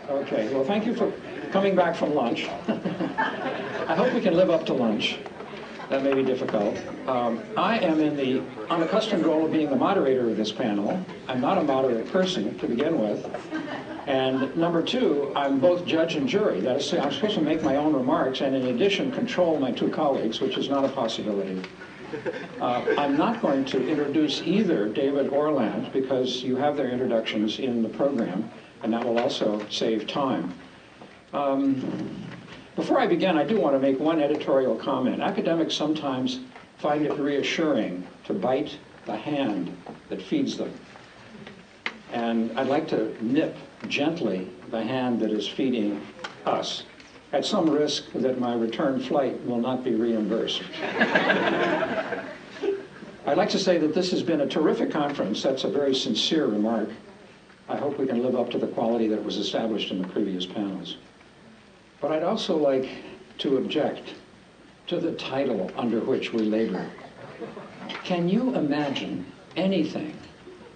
Okay, well, thank you for coming back from lunch. I hope we can live up to lunch. That may be difficult. I am in the unaccustomed role of being the moderator of this panel. I'm not a moderate person to begin with. And number two, I'm both judge and jury. That is to say, I'm supposed to make my own remarks and in addition control my two colleagues, which is not a possibility. I'm not going to introduce either David or Lant because you have their introductions in the program, and that will also save time. Before I begin, I do want to make one editorial comment. Academics sometimes find it reassuring to bite the hand that feeds them. And I'd like to nip gently the hand that is feeding us, at some risk that my return flight will not be reimbursed. I'd like to say that this has been a terrific conference. That's a very sincere remark. I hope we can live up to the quality that was established in the previous panels. But I'd also like to object to the title under which we labor. Can you imagine anything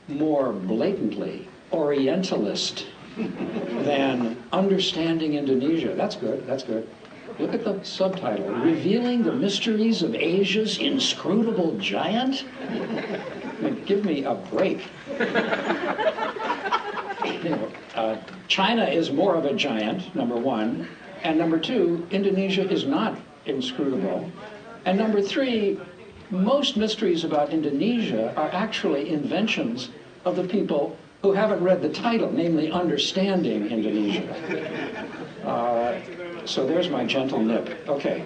more blatantly Orientalist than Understanding Indonesia? That's good, that's good. Look at the subtitle, Revealing the Mysteries of Asia's Inscrutable Giant? I mean, give me a break. China is more of a giant, number one. And number two, Indonesia is not inscrutable. And number three, most mysteries about Indonesia are actually inventions of the people who haven't read the title, namely Understanding Indonesia. So there's my gentle nip. Okay.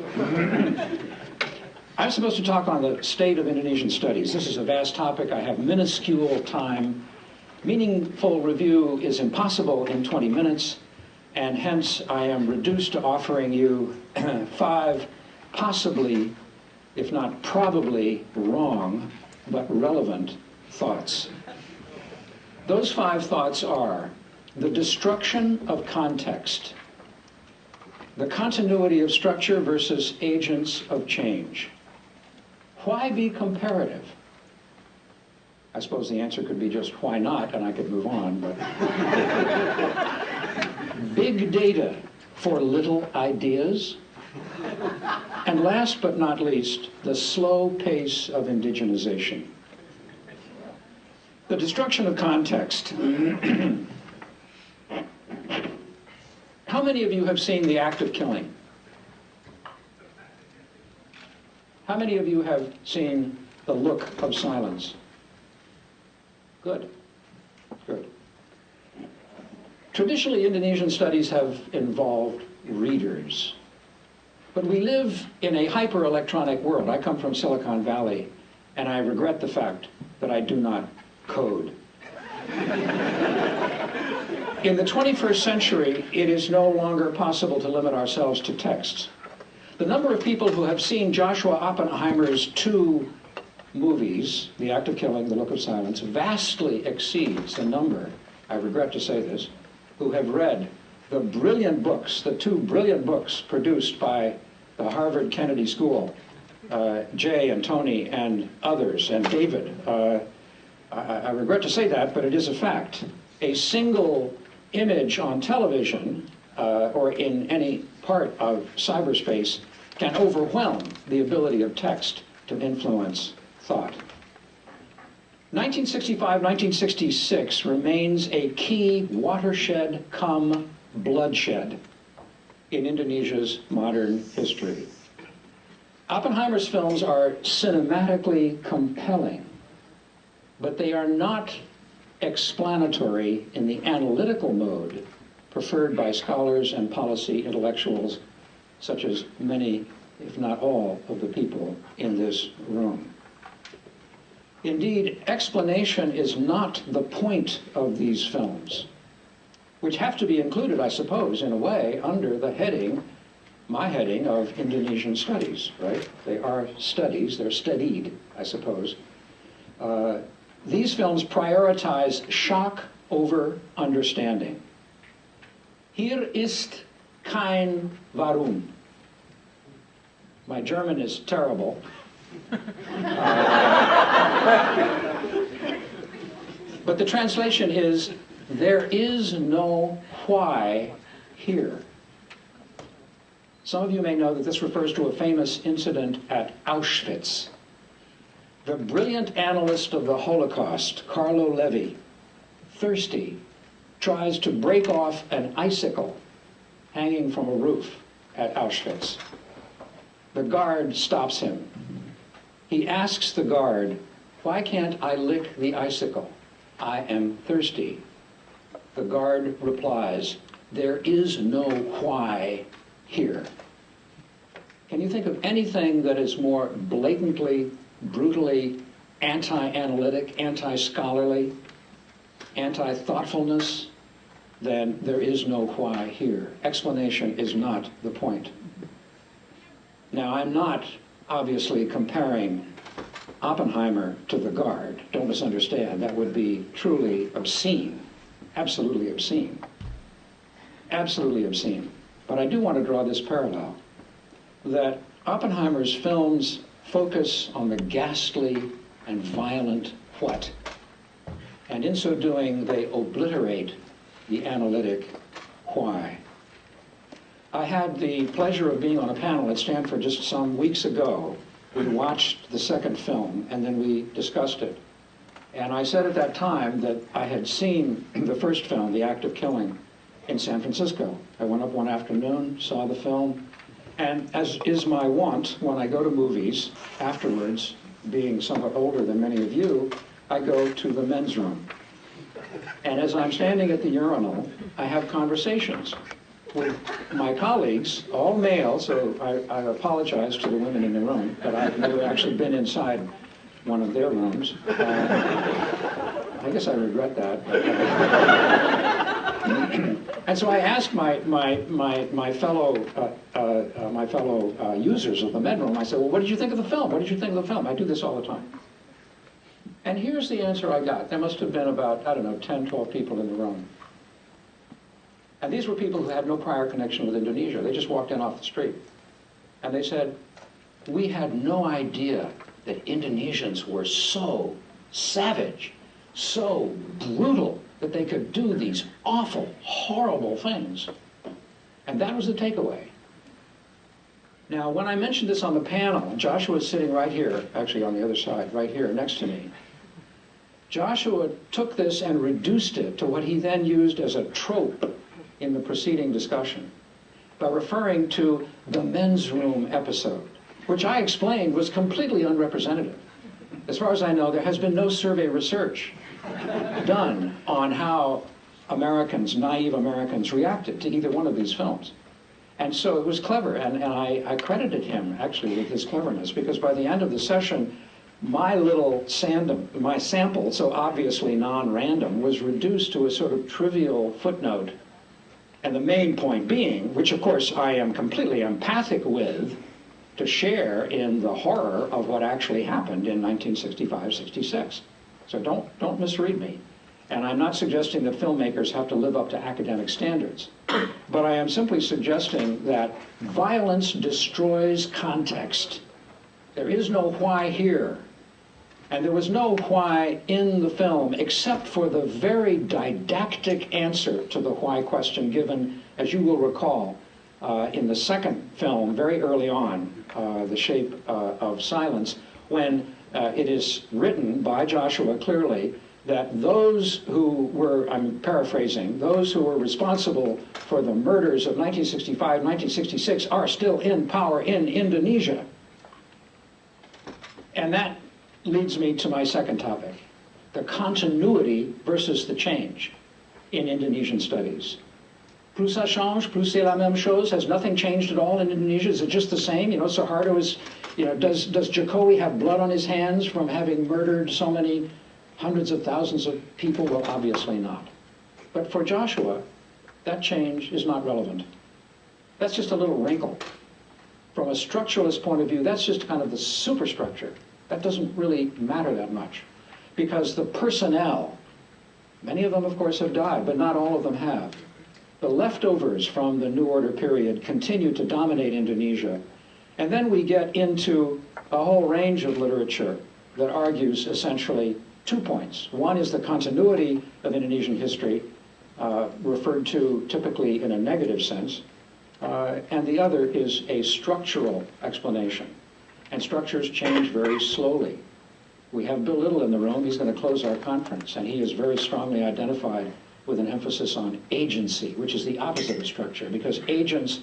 I'm supposed to talk on the state of Indonesian studies. This is a vast topic. I have minuscule time. Meaningful review is impossible in 20 minutes, and hence I am reduced to offering you 5 possibly, if not probably, wrong, but relevant thoughts. Those 5 thoughts are the destruction of context, the continuity of structure versus agents of change. Why be comparative? I suppose the answer could be just why not, and I could move on, but big data for little ideas. And last but not least, the slow pace of indigenization. The destruction of context. How many of you have seen The Act of Killing? How many of you have seen The Look of Silence? Good. Good. Traditionally, Indonesian studies have involved readers. But we live in a hyper-electronic world. I come from Silicon Valley, and I regret the fact that I do not code. In the 21st century, it is no longer possible to limit ourselves to texts. The number of people who have seen Joshua Oppenheimer's 2 movies, The Act of Killing, The Look of Silence, vastly exceeds the number, I regret to say this, who have read the brilliant books, the 2 brilliant books produced by the Harvard Kennedy School, Jay and Tony and others, and David. I regret to say that, but it is a fact. A single image on television or in any part of cyberspace can overwhelm the ability of text to influence thought. 1965-1966 remains a key watershed cum bloodshed in Indonesia's modern history. Oppenheimer's films are cinematically compelling, but they are not explanatory in the analytical mode preferred by scholars and policy intellectuals, such as many, if not all, of the people in this room. Indeed, explanation is not the point of these films, which have to be included, I suppose, in a way, under the heading, my heading, of Indonesian studies, right? They are studies, they're studied, I suppose. These films prioritize shock over understanding. Hier ist kein Warum. My German is terrible. But the translation is, There is no why here. Some of you may know that this refers to a famous incident at Auschwitz. The brilliant analyst of the Holocaust, Carlo Levi, thirsty, tries to break off an icicle hanging from a roof at Auschwitz. The guard stops him. He asks the guard, "Why can't I lick the icicle? I am thirsty." The guard replies, "There is no why here." Can you think of anything that is more blatantly, brutally anti-analytic, anti-scholarly, anti-thoughtfulness than "there is no why here"? Explanation is not the point. Now, I'm not obviously comparing Oppenheimer to the guard. Don't misunderstand. That would be truly obscene. Absolutely obscene. Absolutely obscene. But I do want to draw this parallel, that Oppenheimer's films focus on the ghastly and violent what, and in so doing, they obliterate the analytic why. I had the pleasure of being on a panel at Stanford just some weeks ago. We watched the second film, and then we discussed it. And I said at that time that I had seen the first film, The Act of Killing, in San Francisco. I went up one afternoon, saw the film, and as is my wont, when I go to movies afterwards, being somewhat older than many of you, I go to the men's room. And as I'm standing at the urinal, I have conversations with my colleagues, all male, so I apologize to the women in the room, but I've never actually been inside one of their rooms. I guess I regret that. And so I asked my fellow users of the med room, I said, "Well, what did you think of the film? What did you think of the film?" I do this all the time. And here's the answer I got. There must have been about, 10, 12 people in the room. And these were people who had no prior connection with Indonesia. They just walked in off the street. And they said, "We had no idea that Indonesians were so savage, so brutal, that they could do these awful, horrible things." And that was the takeaway. Now, when I mentioned this on the panel, Joshua is sitting right here, actually on the other side, right here next to me. Joshua took this and reduced it to what he then used as a trope in the preceding discussion by referring to the men's room episode, which I explained was completely unrepresentative. As far as I know, there has been no survey research done on how Americans, naive Americans, reacted to either one of these films. And so it was clever, and I credited him, actually, with his cleverness, because by the end of the session, my sample, so obviously non-random, was reduced to a sort of trivial footnote. And the main point being, which of course I am completely empathic with, to share in the horror of what actually happened in 1965-66. So don't misread me. And I'm not suggesting that filmmakers have to live up to academic standards. But I am simply suggesting that violence destroys context. There is no why here. And there was no why in the film, except for the very didactic answer to the why question given, as you will recall, in the second film, very early on, The Shape of Silence, when it is written by Joshua clearly that those who were, I'm paraphrasing, those who were responsible for the murders of 1965, 1966 are still in power in Indonesia. And that leads me to my second topic, the continuity versus the change in Indonesian studies. Plus ça change, plus c'est la même chose. Has nothing changed at all in Indonesia? Is it just the same? Suharto is, does Jokowi have blood on his hands from having murdered so many hundreds of thousands of people? Well, obviously not. But for Joshua, that change is not relevant. That's just a little wrinkle. From a structuralist point of view, that's just kind of the superstructure. That doesn't really matter that much, because the personnel, many of them of course have died, but not all of them have. The leftovers from the New Order period continue to dominate Indonesia. And then we get into a whole range of literature that argues essentially 2 points. One is the continuity of Indonesian history, referred to typically in a negative sense, and the other is a structural explanation. And structures change very slowly. We have Bill Little in the room. He's going to close our conference, and he is very strongly identified with an emphasis on agency, which is the opposite of structure, because agents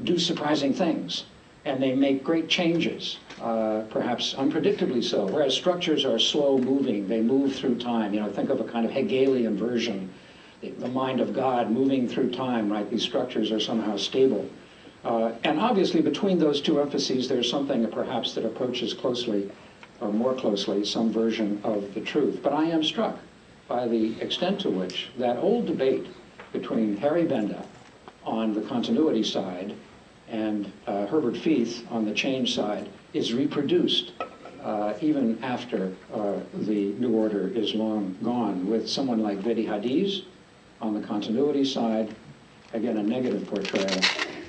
do surprising things, and they make great changes, perhaps unpredictably so, whereas structures are slow-moving. They move through time. Think of a kind of Hegelian version, the mind of God moving through time, right? These structures are somehow stable. And obviously, between those two emphases, there's something perhaps that approaches closely, or more closely, some version of the truth. But I am struck by the extent to which that old debate between Harry Benda on the continuity side and Herbert Feith on the change side is reproduced even after the New Order is long gone, with someone like Vedi Hadiz on the continuity side, again a negative portrayal,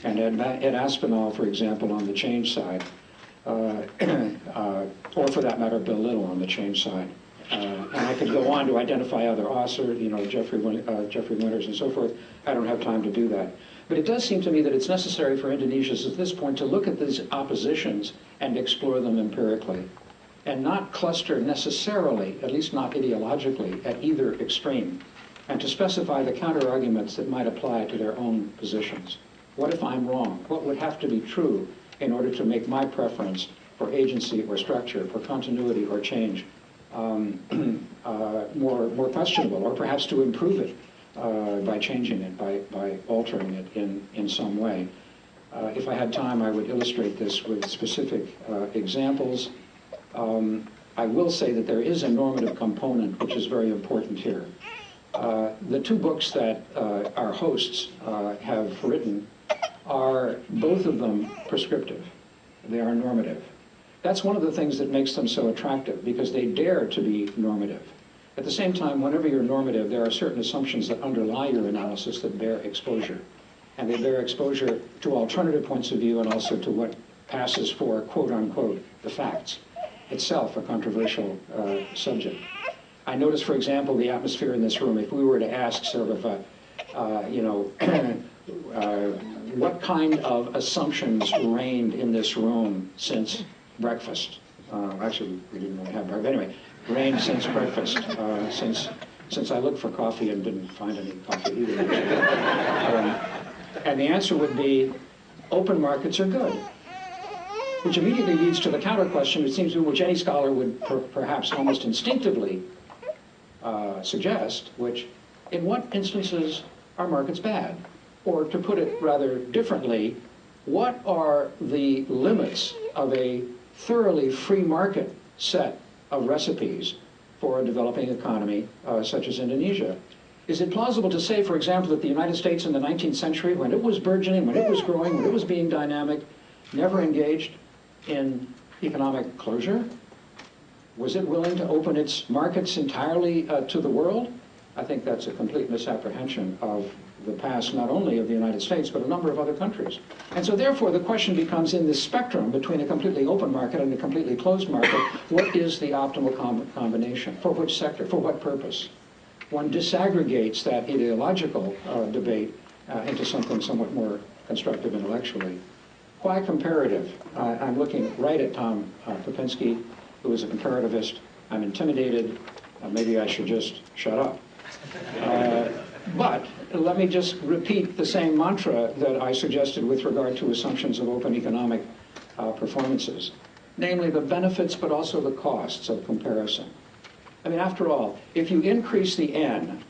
and Ed Aspinall, for example, on the change side, or for that matter, Bill Little on the change side. And I could go on to identify other authors, Jeffrey Winters and so forth. I don't have time to do that. But it does seem to me that it's necessary for Indonesians at this point to look at these oppositions and explore them empirically, and not cluster necessarily, at least not ideologically, at either extreme, and to specify the counter-arguments that might apply to their own positions. What if I'm wrong? What would have to be true in order to make my preference for agency or structure, for continuity or change, more questionable, or perhaps to improve it by changing it, by altering it in some way. If I had time, I would illustrate this with specific examples. I will say that there is a normative component which is very important here. The two books that our hosts have written are both of them prescriptive. They are normative. That's one of the things that makes them so attractive, because they dare to be normative. At the same time, whenever you're normative, there are certain assumptions that underlie your analysis that bear exposure. And they bear exposure to alternative points of view and also to what passes for, quote unquote, the facts. Itself a controversial subject. I notice, for example, the atmosphere in this room. If we were to ask sort of, what kind of assumptions reigned in this room since breakfast? Actually, we didn't really have breakfast. Anyway, reigned since breakfast, since I looked for coffee and didn't find any coffee either. And the answer would be, open markets are good. Which immediately leads to the counter question, it seems to me, which any scholar would perhaps almost instinctively suggest, which, in what instances are markets bad? Or to put it rather differently, what are the limits of a thoroughly free market set of recipes for a developing economy such as Indonesia? Is it plausible to say, for example, that the United States in the 19th century, when it was burgeoning, when it was growing, when it was being dynamic, never engaged in economic closure? Was it willing to open its markets entirely to the world? I think that's a complete misapprehension of the past, not only of the United States, but a number of other countries. And so therefore the question becomes, in this spectrum between a completely open market and a completely closed market, what is the optimal combination? For which sector? For what purpose? One disaggregates that ideological debate into something somewhat more constructive intellectually. Why comparative? I'm looking right at Tom Popinski, who is a comparativist. I'm intimidated. Maybe I should just shut up. But let me just repeat the same mantra that I suggested with regard to assumptions of open economic performances, namely the benefits but also the costs of comparison. I mean, after all, if you increase the N,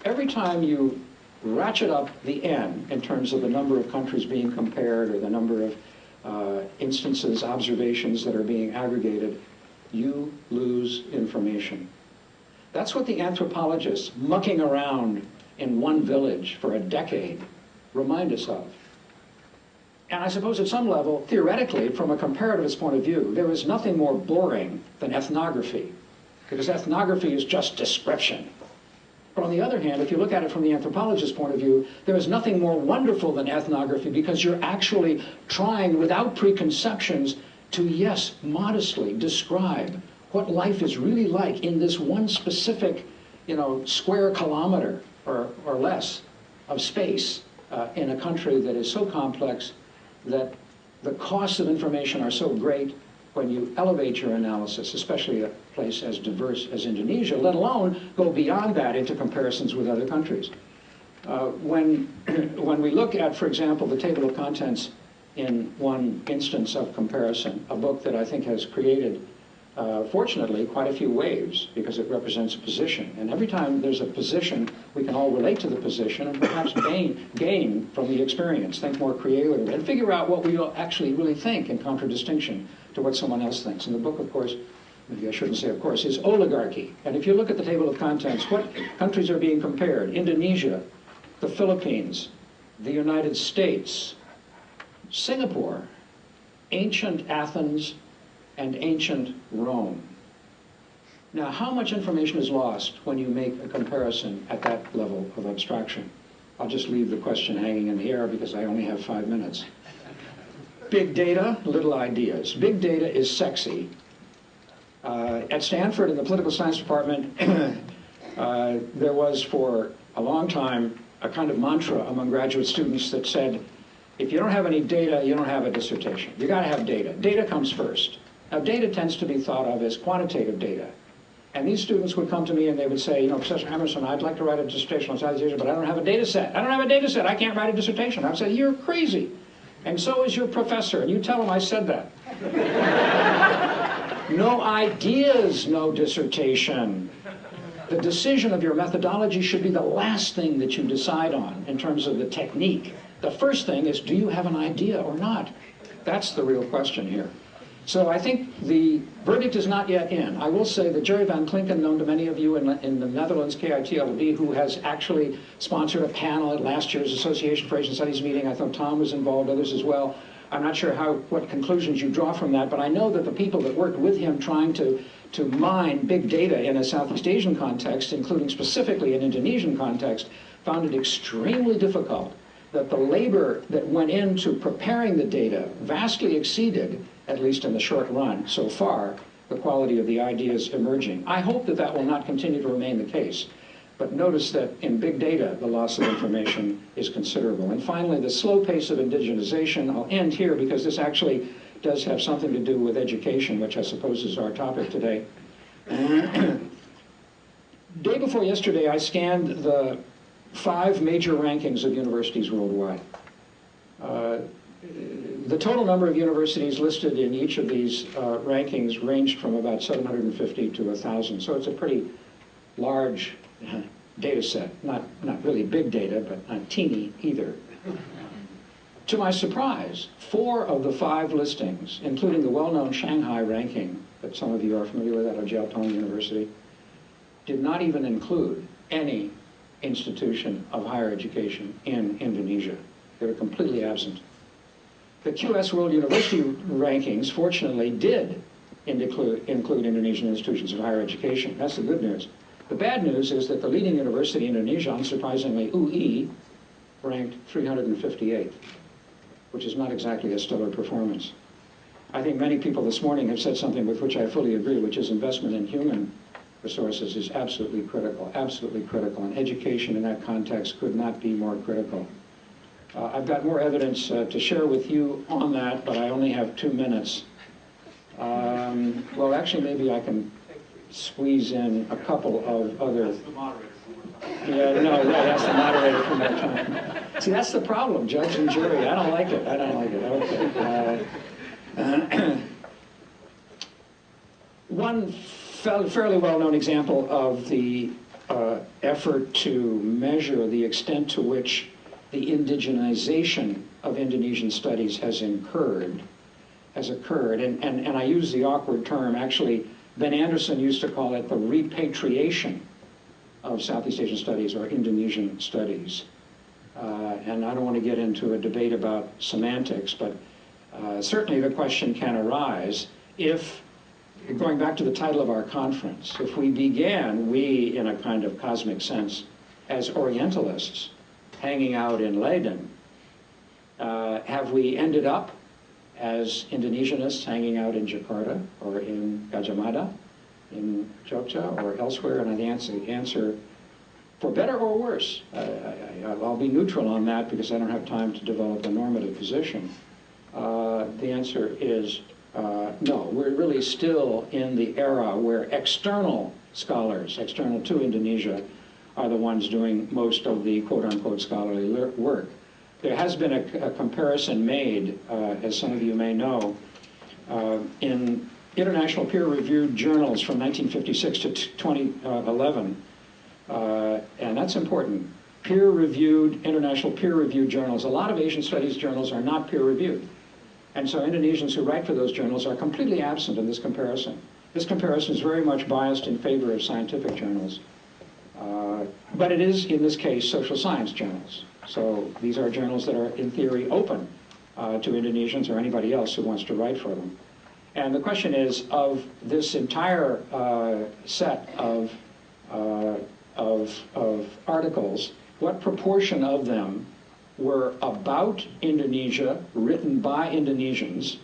every time you ratchet up the N in terms of the number of countries being compared or the number of instances, observations that are being aggregated, you lose information. That's what the anthropologists mucking around in one village for a decade remind us of. And I suppose at some level, theoretically, from a comparativist point of view, there is nothing more boring than ethnography, because ethnography is just description. But on the other hand, if you look at it from the anthropologist's point of view, there is nothing more wonderful than ethnography, because you're actually trying, without preconceptions, to, yes, modestly describe what life is really like in this one specific, square kilometer or less of space in a country that is so complex that the costs of information are so great when you elevate your analysis, especially a place as diverse as Indonesia, let alone go beyond that into comparisons with other countries. When we look at, for example, the table of contents in one instance of comparison, a book that I think has created, fortunately, quite a few waves because it represents a position. And every time there's a position, we can all relate to the position and perhaps gain from the experience, think more creatively, and figure out what we actually really think in contradistinction to what someone else thinks. And the book, of course, maybe I shouldn't say of course, is Oligarchy. And if you look at the table of contents, what countries are being compared? Indonesia, the Philippines, the United States, Singapore, ancient Athens, and ancient Rome. Now, how much information is lost when you make a comparison at that level of abstraction? I'll just leave the question hanging in the air because I only have 5 minutes. Big data, little ideas. Big data is sexy. At Stanford, in the political science department, there was for a long time a kind of mantra among graduate students that said, if you don't have any data, you don't have a dissertation. You got to have data. Data comes first. Now, data tends to be thought of as quantitative data. And these students would come to me and they would say, you know, Professor Emmerson, I'd like to write a dissertation on Southeast Asia, but I don't have a data set. I don't have a data set. I can't write a dissertation. I would say, you're crazy. And so is your professor. And you tell him I said that. No ideas, no dissertation. The decision of your methodology should be the last thing that you decide on in terms of the technique. The first thing is, do you have an idea or not? That's the real question here. So I think the verdict is not yet in. I will say that Jerry Van Klinken, known to many of you in the Netherlands, KITLB, who has actually sponsored a panel at last year's Association for Asian Studies meeting. I thought Tom was involved, others as well. I'm not sure what conclusions you draw from that, but I know that the people that worked with him trying to mine big data in a Southeast Asian context, including specifically an Indonesian context, found it extremely difficult, that the labor that went into preparing the data vastly exceeded, at least in the short run so far, the quality of the ideas emerging. I hope that that will not continue to remain the case. But notice that in big data, the loss of information is considerable. And finally, the slow pace of indigenization. I'll end here because this actually does have something to do with education, which I suppose is our topic today. Day before yesterday, I scanned the 5 major rankings of universities worldwide. The total number of universities listed in each of these rankings ranged from about 750 to 1,000. So it's a pretty large data set. Not really big data, but not teeny either. To my surprise, 4 of the 5 listings, including the well-known Shanghai ranking that some of you are familiar with out of Jiao Tong University, did not even include any institution of higher education in Indonesia. They were completely absent. The QS World University rankings, fortunately, did include Indonesian institutions of higher education. That's the good news. The bad news is that the leading university in Indonesia, unsurprisingly, UI, ranked 358th, which is not exactly a stellar performance. I think many people this morning have said something with which I fully agree, which is investment in human resources is absolutely critical, and education in that context could not be more critical. I've got more evidence to share with you on that, but I only have 2 minutes. Well, actually, maybe I can squeeze in a couple of other... Yeah, no, right, that's the moderator from that time. See, that's the problem, judge and jury. I don't like it. Okay. One fairly well-known example of the effort to measure the extent to which the indigenization of Indonesian studies has occurred, and I use the awkward term, actually, Ben Anderson used to call it the repatriation of Southeast Asian studies or Indonesian studies. And I don't want to get into a debate about semantics, but certainly the question can arise if, going back to the title of our conference, if we began, we in a kind of cosmic sense, as Orientalists hanging out in Leiden, have we ended up as Indonesianists hanging out in Jakarta or in Gajah Mada, in Jogja or elsewhere? And the answer For better or worse. I'll be neutral on that because I don't have time to develop a normative position. The answer is no. We're really still in the era where external scholars, external to Indonesia, are the ones doing most of the quote-unquote scholarly work. There has been a comparison made, as some of you may know, in international peer-reviewed journals from 1956 to 2011, and that's important. Peer-reviewed, international peer-reviewed journals. A lot of Asian studies journals are not peer-reviewed. And so Indonesians who write for those journals are completely absent in this comparison. This comparison is very much biased in favor of scientific journals. But it is, in this case, social science journals. So these are journals that are, in theory, open to Indonesians or anybody else who wants to write for them. And the question is, of this entire set of articles, what proportion of them were about Indonesia, written by Indonesians?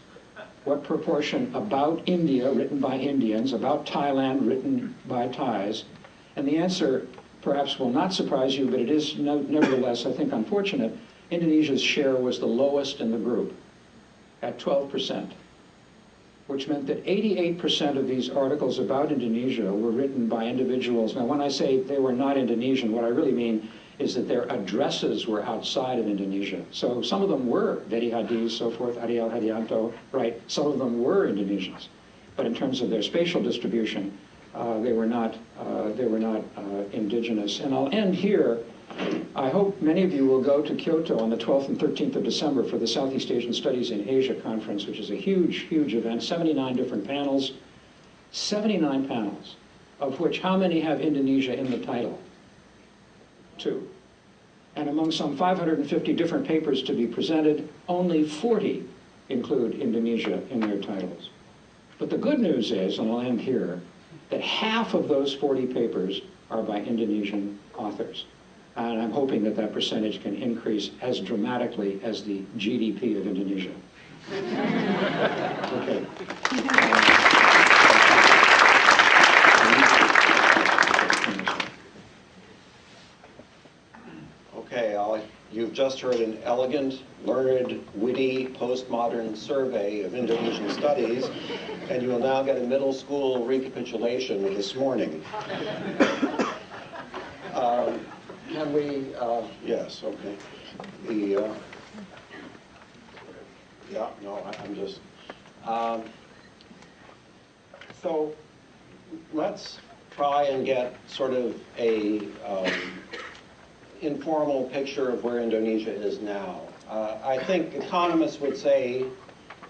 What proportion about India, written by Indians, about Thailand, written by Thais? And the answer perhaps will not surprise you, but it is nevertheless, I think, unfortunate. Indonesia's share was the lowest in the group, at 12%, which meant that 88% of these articles about Indonesia were written by individuals. Now, when I say they were not Indonesian, what I really mean is that their addresses were outside of Indonesia. So some of them were Dedi Hadi, so forth, Ariel Hadianto, right? Some of them were Indonesians. But in terms of their spatial distribution, they were not indigenous. And I'll end here. I hope many of you will go to Kyoto on the 12th and 13th of December for the Southeast Asian Studies in Asia conference, which is a huge, huge event, 79 different panels, 79 panels, of which how many have Indonesia in the title? 2. And among some 550 different papers to be presented, only 40 include Indonesia in their titles. But the good news is, and I'll end here, that half of those 40 papers are by Indonesian authors. And I'm hoping that that percentage can increase as dramatically as the GDP of Indonesia. Okay. Okay, you've just heard an elegant, learned, witty, postmodern survey of Indonesian studies, and you will now get a middle school recapitulation of this morning. Can we, yes, okay. Yeah, no, I'm just, so let's try and get sort of a informal picture of where Indonesia is now. I think economists would say,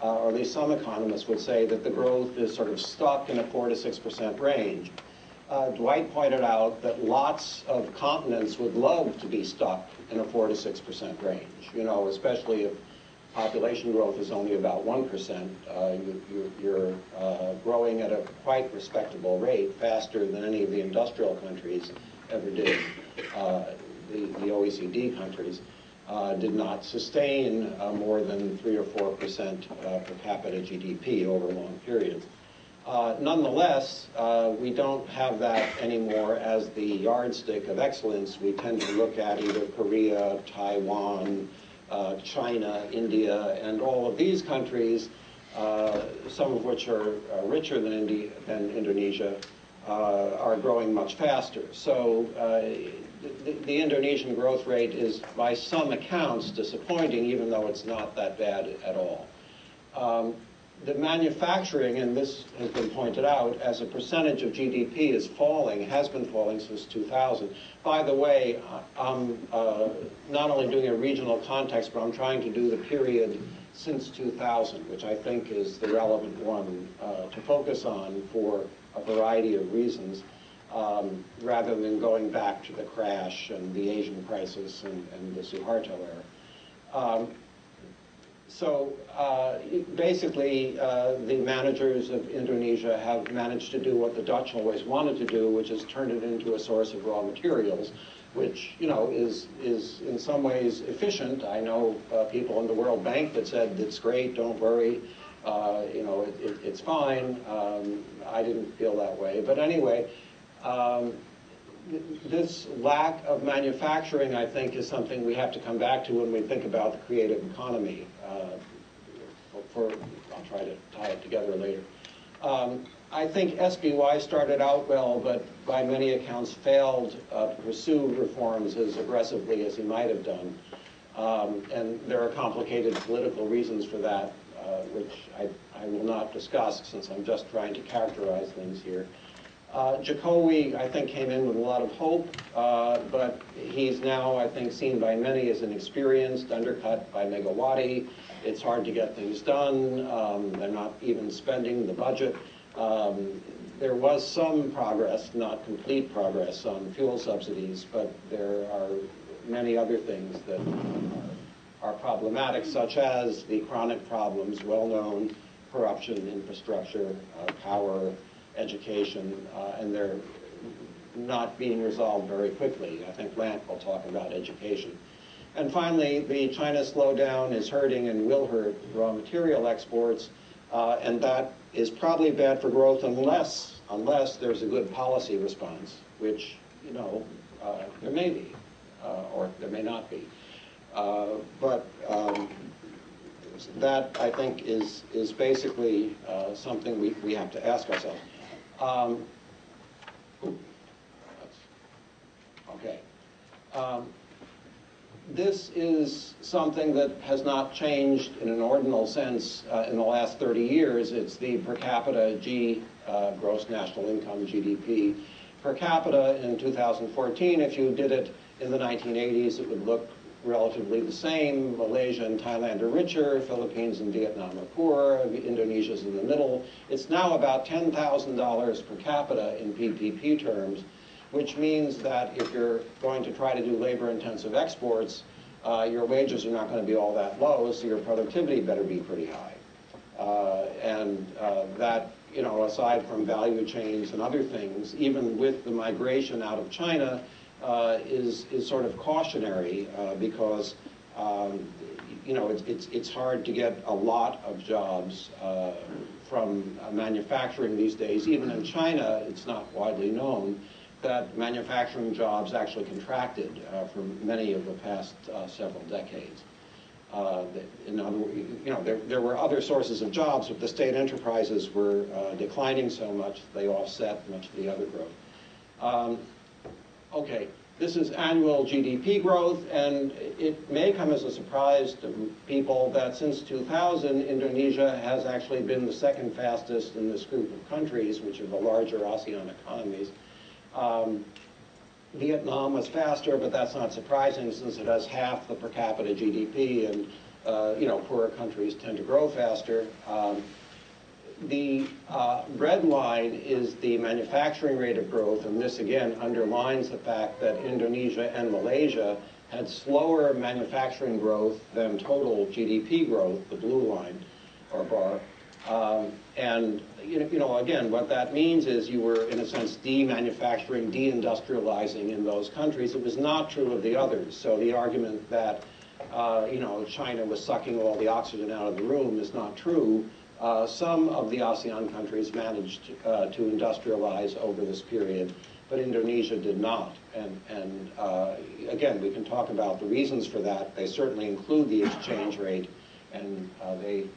or at least some economists would say, that the growth is sort of stuck in a 4 to 6% range. Dwight pointed out that lots of continents would love to be stuck in a 4 to 6% range, you know, especially if population growth is only about 1%. You're growing at a quite respectable rate, faster than any of the industrial countries ever did. The OECD countries did not sustain more than 3 or 4% per capita GDP over long periods. Nonetheless, we don't have that anymore as the yardstick of excellence. We tend to look at either Korea, Taiwan, China, India, and all of these countries, some of which are richer than Indonesia, are growing much faster. So the Indonesian growth rate is, by some accounts, disappointing, even though it's not that bad at all. The manufacturing, and this has been pointed out, as a percentage of GDP is falling, has been falling since 2000. By the way, I'm not only doing a regional context, but I'm trying to do the period since 2000, which I think is the relevant one to focus on for a variety of reasons, rather than going back to the crash and the Asian crisis and the Suharto era. So basically, the managers of Indonesia have managed to do what the Dutch always wanted to do, which is turn it into a source of raw materials, which, you know, is in some ways efficient. I know people in the World Bank that said it's great, don't worry, you know, it's fine. I didn't feel that way, but anyway. this lack of manufacturing, I think, is something we have to come back to when we think about the creative economy. I'll try to tie it together later. I think SBY started out well, but by many accounts failed to pursue reforms as aggressively as he might have done. And there are complicated political reasons for that, which I will not discuss since I'm just trying to characterize things here. Jacoby, I think, came in with a lot of hope, but he's now, I think, seen by many as inexperienced, undercut by Megawati. It's hard to get things done. They're not even spending the budget. There was some progress, not complete progress, on fuel subsidies, but there are many other things that are problematic, such as the chronic problems, well-known, corruption, infrastructure, power, education, and they're not being resolved very quickly. I think Lant will talk about education. And finally, the China slowdown is hurting and will hurt raw material exports, and that is probably bad for growth unless there's a good policy response, which, you know, there may be, or there may not be. But that, I think, is basically something we have to ask ourselves. Okay. This is something that has not changed in an ordinal sense in the last 30 years. It's the per capita gross national income, GDP. Per capita in 2014, if you did it in the 1980s, it would look relatively the same. Malaysia and Thailand are richer, Philippines and Vietnam are poorer, Indonesia's in the middle. It's now about $10,000 per capita in PPP terms, which means that if you're going to try to do labor-intensive exports, your wages are not going to be all that low, so your productivity better be pretty high. That, you know, aside from value chains and other things, even with the migration out of China, is sort of cautionary because you know, it's hard to get a lot of jobs from manufacturing these days. Even in China, it's not widely known that manufacturing jobs actually contracted for many of the past several decades. In other words, you know, there were other sources of jobs, but the state enterprises were declining so much they offset much of the other growth. Okay, this is annual GDP growth, and it may come as a surprise to people that since 2000, Indonesia has actually been the second fastest in this group of countries, which are the larger ASEAN economies. Vietnam was faster, but that's not surprising since it has half the per capita GDP, and you know, poorer countries tend to grow faster. The red line is the manufacturing rate of growth, and this again underlines the fact that Indonesia and Malaysia had slower manufacturing growth than total GDP growth, the blue line or bar. And you know, again, what that means is you were, in a sense, demanufacturing, deindustrializing in those countries. It was not true of the others. So the argument that you know, China was sucking all the oxygen out of the room is not true. Some of the ASEAN countries managed to industrialize over this period, but Indonesia did not. And again, we can talk about the reasons for that. They certainly include the exchange rate, and they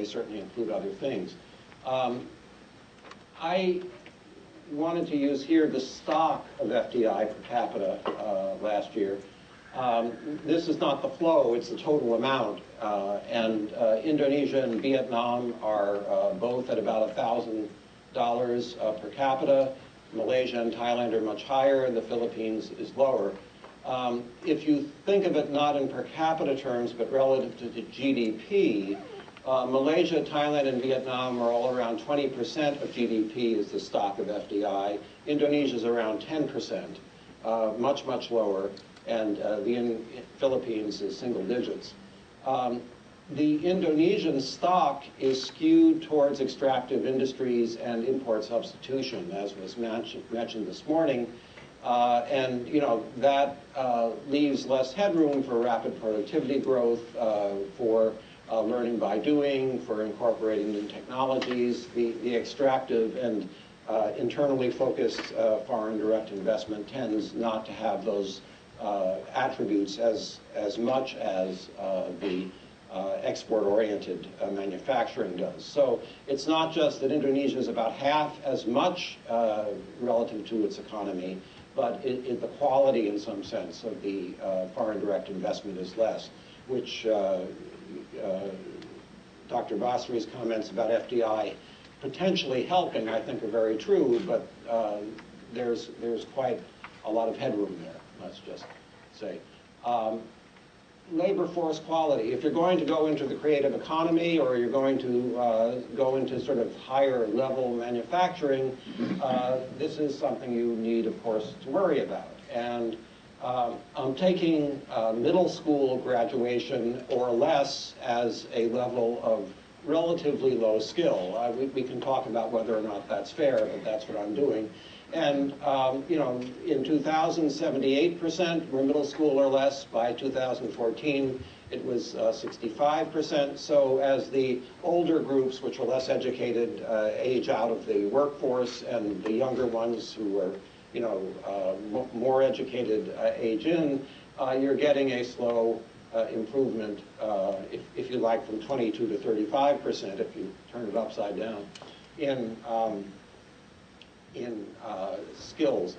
certainly include other things. I wanted to use here the stock of FDI per capita last year. This is not the flow, it's the total amount. Indonesia and Vietnam are both at about $1,000 per capita. Malaysia and Thailand are much higher, and the Philippines is lower. If you think of it not in per capita terms, but relative to the GDP, Malaysia, Thailand, and Vietnam are all around 20% of GDP is the stock of FDI. Indonesia is around 10%, much, much lower. And the Philippines is single digits. The Indonesian stock is skewed towards extractive industries and import substitution, as was mentioned this morning. And you know, that leaves less headroom for rapid productivity growth, for learning by doing, for incorporating new technologies. The extractive and Internally focused foreign direct investment tends not to have those attributes as much as the export-oriented manufacturing does. So it's not just that Indonesia is about half as much relative to its economy, but the quality in some sense of the foreign direct investment is less, which Dr. Basri's comments about FDI potentially helping, I think, are very true, but there's quite a lot of headroom there, let's just say. Labor force quality. If you're going to go into the creative economy or you're going to go into sort of higher level manufacturing, this is something you need, of course, to worry about. And I'm taking middle school graduation or less as a level of relatively low skill. We can talk about whether or not that's fair, but that's what I'm doing. And, you know, in 2000, 78% were middle school or less. By 2014, it was 65%. So as the older groups, which are less educated, age out of the workforce, and the younger ones who are, you know, more educated age in, you're getting a slow improvement, if you like, from 22 to 35%, if you turn it upside down, in skills.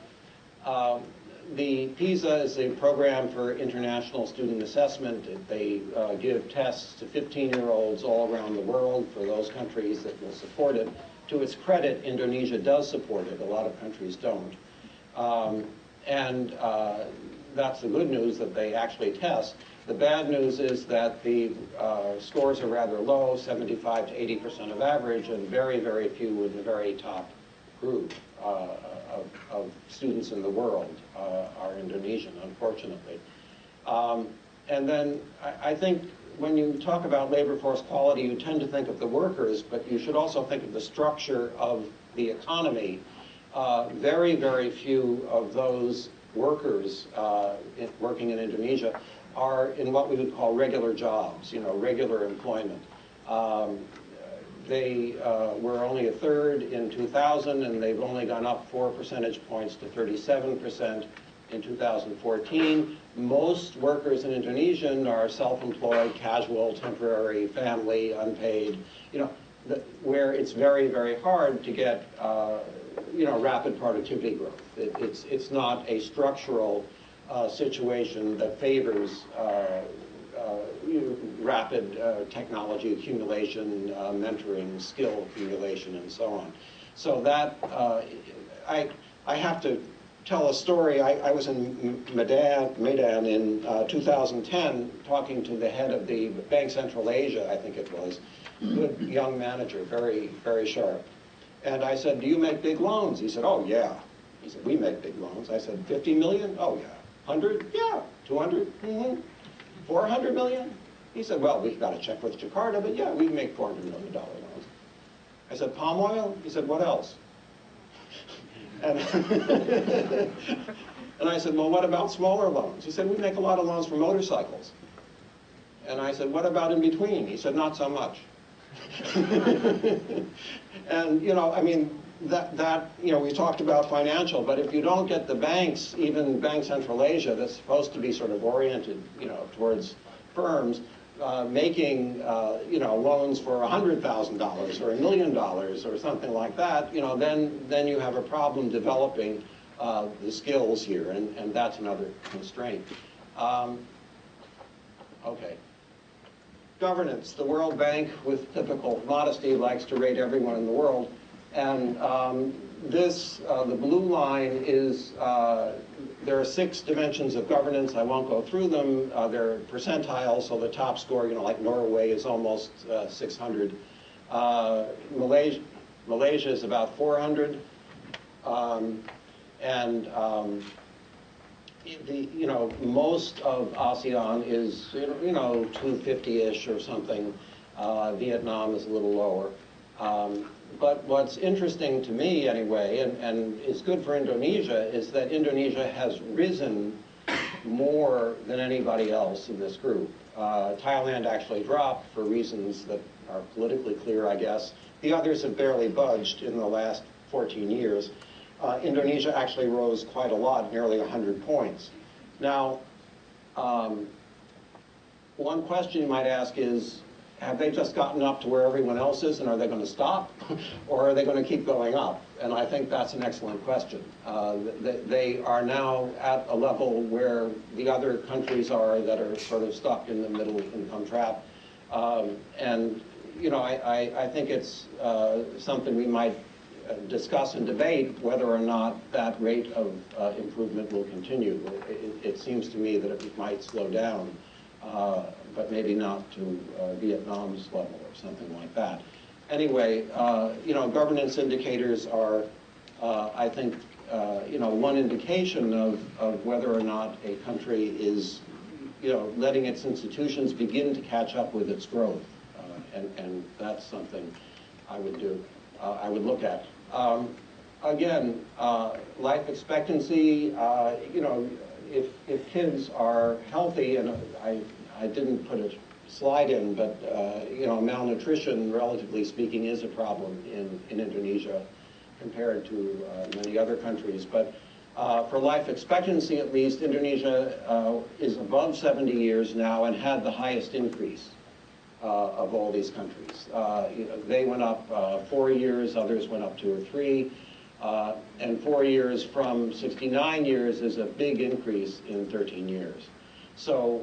The PISA is a program for international student assessment. They give tests to 15-year-olds all around the world for those countries that will support it. To its credit, Indonesia does support it. A lot of countries don't. That's the good news, that they actually test. The bad news is that the scores are rather low, 75 to 80% of average, and very, very few in the very top group of students in the world are Indonesian, unfortunately. And then I think when you talk about labor force quality, you tend to think of the workers, but you should also think of the structure of the economy. Very, very few of those workers working in Indonesia are in what we would call regular jobs, you know, regular employment. They were only a third in 2000, and they've only gone up 4 percentage points to 37% in 2014. Most workers in Indonesia are self-employed, casual, temporary, family, unpaid, you know, where it's very, very hard to get, you know, rapid productivity growth. It's not a structural situation that favors rapid technology accumulation, mentoring, skill accumulation, and so on. So that, I have to tell a story. I was in Medan in 2010 talking to the head of the Bank Central Asia, I think it was, good young manager, very, very sharp. And I said, do you make big loans? He said, oh, yeah. He said, we make big loans. I said, 50 million? Oh, yeah. 100? Yeah. 200? Mm-hmm. 400 million? He said, well, we've got to check with Jakarta, but yeah, we make $400 million loans. I said, palm oil? He said, what else? And, and I said, well, what about smaller loans? He said, we make a lot of loans for motorcycles. And I said, what about in between? He said, not so much. And, you know, I mean, that, you know, we talked about financial, but if you don't get the banks, even Bank Central Asia, that's supposed to be sort of oriented, you know, towards firms, making, you know, loans for $100,000 or $1 million or something like that, you know, then you have a problem developing the skills here, and that's another constraint. Okay. Governance. The World Bank, with typical modesty, likes to rate everyone in the world. And the blue line is, there are 6 dimensions of governance. I won't go through them. They're percentiles, so the top score, you know, like Norway is almost 600. Malaysia is about 400. You know, most of ASEAN is, you know, 250-ish or something. Vietnam is a little lower. But what's interesting to me, anyway, and is good for Indonesia, is that Indonesia has risen more than anybody else in this group. Thailand actually dropped for reasons that are politically clear, I guess. The others have barely budged in the last 14 years. Indonesia actually rose quite a lot, nearly 100 points. Now, one question you might ask is, have they just gotten up to where everyone else is and are they going to stop? Or are they going to keep going up? And I think that's an excellent question. They are now at a level where the other countries are that are sort of stuck in the middle income trap. And, you know, I think it's something we might discuss and debate whether or not that rate of improvement will continue. It seems to me that it might slow down. But maybe not to Vietnam's level or something like that. Anyway, you know, governance indicators are, I think, you know, one indication of whether or not a country is, you know, letting its institutions begin to catch up with its growth. And that's something I would do, I would look at. Again, life expectancy, you know, if kids are healthy, and I didn't put a slide in, but you know, malnutrition, relatively speaking, is a problem in Indonesia compared to many other countries. But for life expectancy, at least, Indonesia is above 70 years now and had the highest increase of all these countries. You know, they went up 4 years, others went up 2 or 3. And 4 years from 69 years is a big increase in 13 years. So,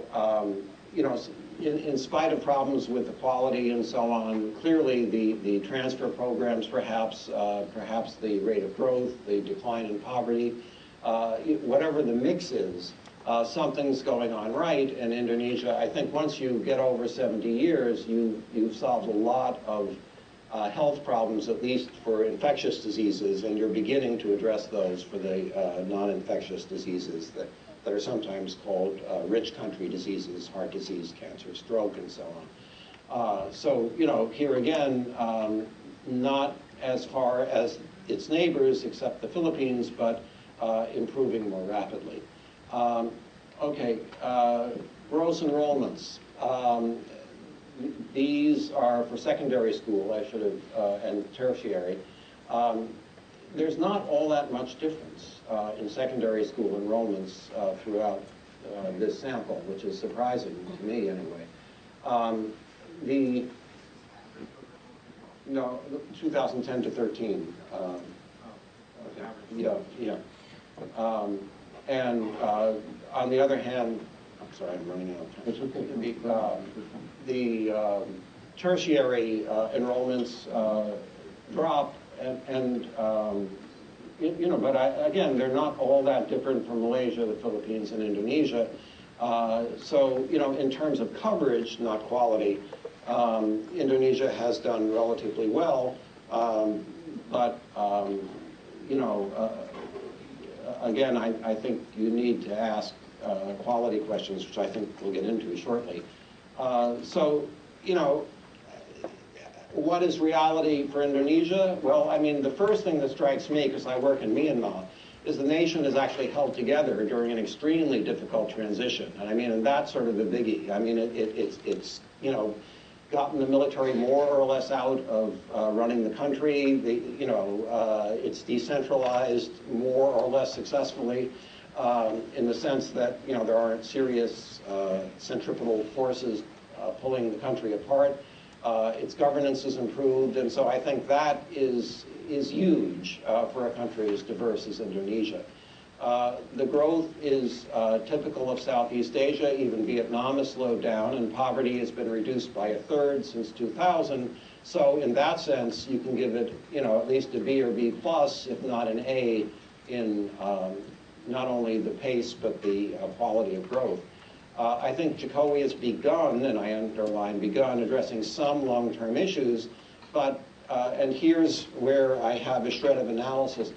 you know, in spite of problems with equality and so on, clearly the transfer programs, perhaps the rate of growth, the decline in poverty, whatever the mix is, something's going on right. And Indonesia, I think once you get over 70 years, you've solved a lot of health problems, at least for infectious diseases, and you're beginning to address those for the non-infectious diseases that are sometimes called rich country diseases, heart disease, cancer, stroke, and so on. So, you know, here again, not as far as its neighbors, except the Philippines, but improving more rapidly. Okay, gross enrollments. These are for secondary school, I should have, and tertiary. There's not all that much difference in secondary school enrollments throughout this sample, which is surprising to me anyway. No, 2010 to 13. Okay. Yeah. And on the other hand, I'm sorry, I'm running out of time. It's okay. The tertiary enrollments drop, and you know, but again, they're not all that different from Malaysia, the Philippines, and Indonesia. So, you know, in terms of coverage, not quality, Indonesia has done relatively well, but you know, again, I think you need to ask quality questions, which I think we'll get into shortly. So, you know, what is reality for Indonesia? Well, I mean, the first thing that strikes me, because I work in Myanmar, is the nation is actually held together during an extremely difficult transition. And I mean, and that's sort of the biggie. I mean, it's you know, gotten the military more or less out of running the country. You know, it's decentralized more or less successfully in the sense that, you know, there aren't serious centripetal forces pulling the country apart. Its governance is improved, and so I think that is huge for a country as diverse as Indonesia. The growth is typical of Southeast Asia. Even Vietnam has slowed down, and poverty has been reduced by 1/3 since 2000. So in that sense, you can give it, you know, at least a B or B plus, if not an A, in not only the pace but the quality of growth. I think Jokowi has begun, and I underline begun, addressing some long-term issues, but, and here's where I have a shred of analysis.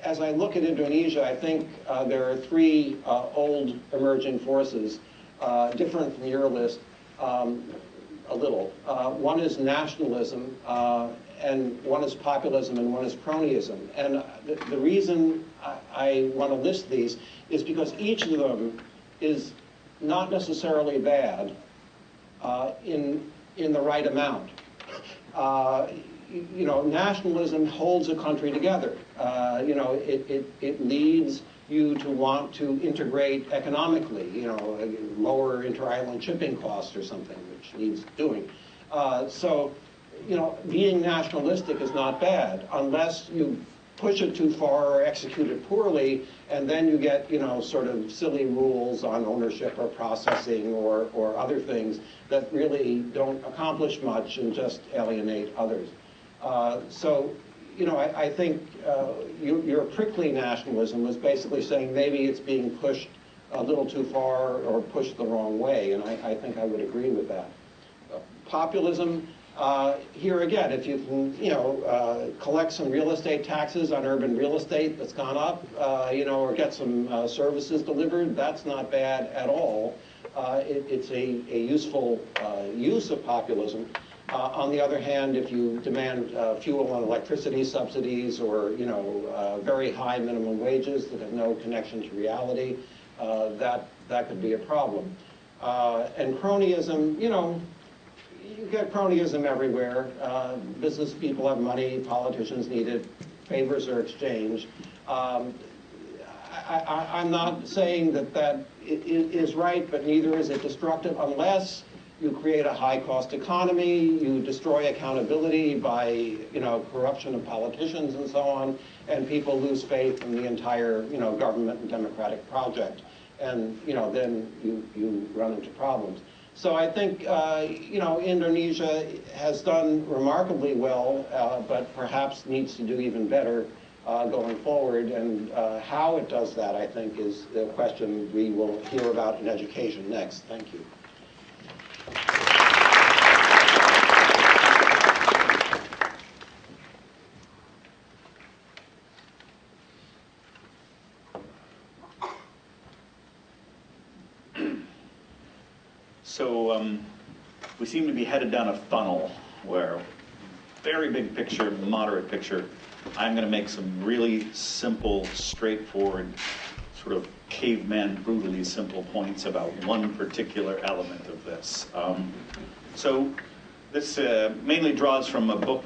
As I look at Indonesia, I think there are 3 old emerging forces, different from your list a little. One is nationalism, and one is populism, and one is cronyism. And the reason I want to list these is because each of them is not necessarily bad in the right amount. nationalism holds a country together. It leads you to want to integrate economically, lower inter-island shipping costs or something, which needs doing. So, being nationalistic is not bad unless you push it too far or execute it poorly, and then you get, sort of silly rules on ownership or processing or other things that really don't accomplish much and just alienate others. I think your prickly nationalism was basically saying maybe it's being pushed a little too far or pushed the wrong way, and I think I would agree with that. Populism, here again, if you can, collect some real estate taxes on urban real estate that's gone up, or get some services delivered, that's not bad at all. It's a useful use of populism. On the other hand, if you demand fuel and electricity subsidies or, very high minimum wages that have no connection to reality, that could be a problem. And cronyism, you get cronyism everywhere. Business people have money, politicians need it, favors are exchanged. I'm not saying that is right, but neither is it destructive unless you create a high-cost economy, you destroy accountability by, corruption of politicians and so on, and people lose faith in the entire, government and democratic project. And, then you run into problems. So I think, Indonesia has done remarkably well, but perhaps needs to do even better going forward. And how it does that, I think, is the question we will hear about in education next. Thank you. So we seem to be headed down a funnel where very big picture, moderate picture. I'm going to make some really simple, straightforward, sort of caveman, brutally simple points about one particular element of this. So this mainly draws from a book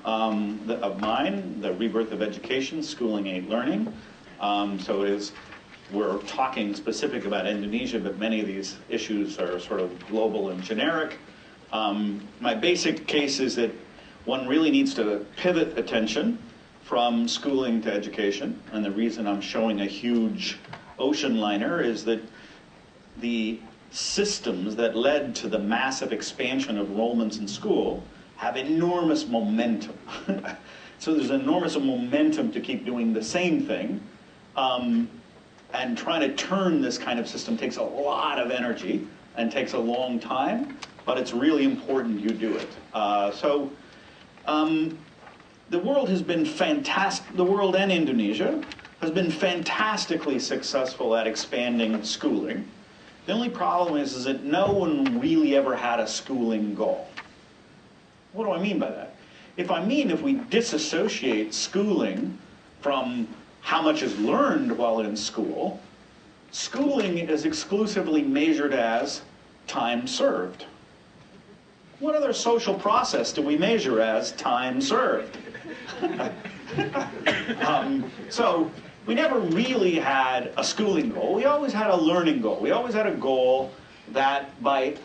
of mine, The Rebirth of Education, Schooling Ain't Learning. So it is, we're talking specific about Indonesia, but many of these issues are sort of global and generic. My basic case is that one really needs to pivot attention from schooling to education. And the reason I'm showing a huge ocean liner is that the systems that led to the massive expansion of enrollments in school have enormous momentum. So there's enormous momentum to keep doing the same thing. And trying to turn this kind of system takes a lot of energy and takes a long time, but it's really important you do it. The world has been fantastic, the world and Indonesia has been fantastically successful at expanding schooling. The only problem is that no one really ever had a schooling goal. What do I mean by that? If we disassociate schooling from how much is learned while in school, schooling is exclusively measured as time served. What other social process do we measure as time served? So we never really had a schooling goal. We always had a learning goal. We always had a goal that by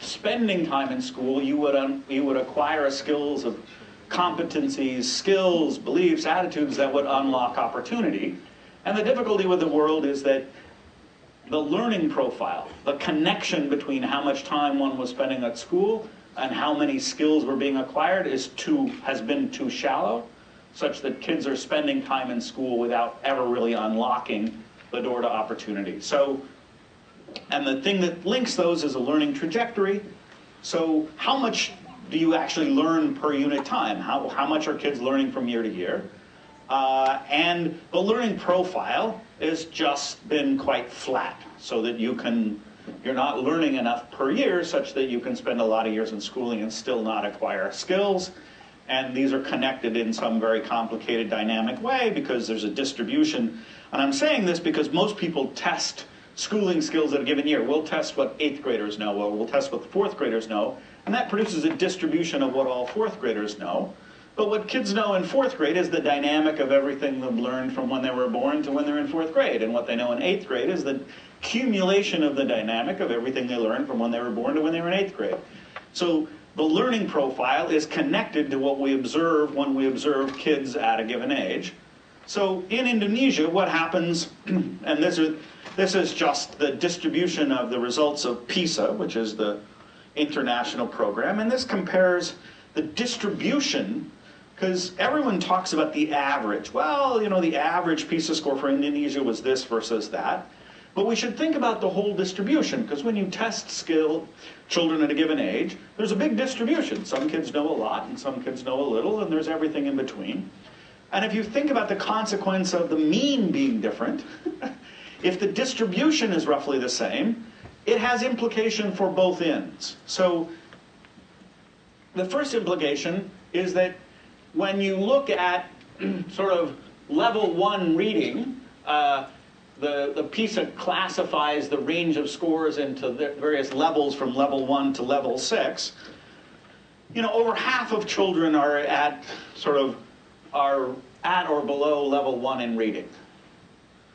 spending time in school, you would acquire skills of competencies, skills, beliefs, attitudes that would unlock opportunity. And the difficulty with the world is that the learning profile, the connection between how much time one was spending at school and how many skills were being acquired has been too shallow, such that kids are spending time in school without ever really unlocking the door to opportunity. So, and the thing that links those is a learning trajectory. So how much do you actually learn per unit time? How much are kids learning from year to year? And the learning profile has just been quite flat, so that you're not learning enough per year such that you can spend a lot of years in schooling and still not acquire skills. And these are connected in some very complicated dynamic way because there's a distribution. And I'm saying this because most people test schooling skills at a given year. We'll test what 8th graders know, or we'll test what the 4th graders know, and that produces a distribution of what all 4th graders know. But what kids know in 4th grade is the dynamic of everything they've learned from when they were born to when they're in 4th grade. And what they know in 8th grade is the accumulation of the dynamic of everything they learned from when they were born to when they were in 8th grade. So the learning profile is connected to what we observe when we observe kids at a given age. So in Indonesia, what happens, and this is just the distribution of the results of PISA, which is the international program, and this compares the distribution, because everyone talks about the average. Well, you know, the average PISA score for Indonesia was this versus that. But we should think about the whole distribution, because when you test children at a given age, there's a big distribution. Some kids know a lot, and some kids know a little, and there's everything in between. And if you think about the consequence of the mean being different, if the distribution is roughly the same, it has implication for both ends. So the first implication is that when you look at sort of level 1 reading, the PISA classifies the range of scores into the various levels from level 1 to level 6. You know, over half of children are at or below level 1 in reading.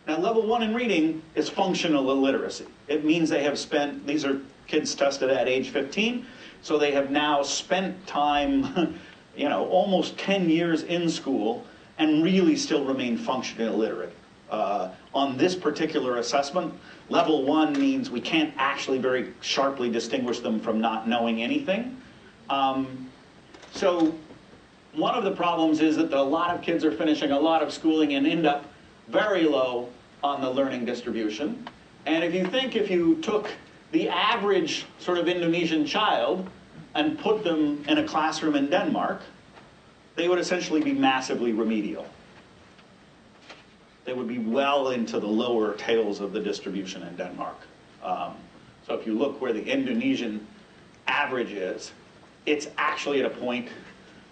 Now, level 1 in reading is functional illiteracy. It means they have spent, these are kids tested at age 15, so they have now spent time, you know, almost 10 years in school and really still remain functionally illiterate. On this particular assessment, level 1 means we can't actually very sharply distinguish them from not knowing anything. So one of the problems is that a lot of kids are finishing a lot of schooling and end up very low on the learning distribution. And if you took the average sort of Indonesian child and put them in a classroom in Denmark, they would essentially be massively remedial. They would be well into the lower tails of the distribution in Denmark. So if you look where the Indonesian average is, it's actually at a point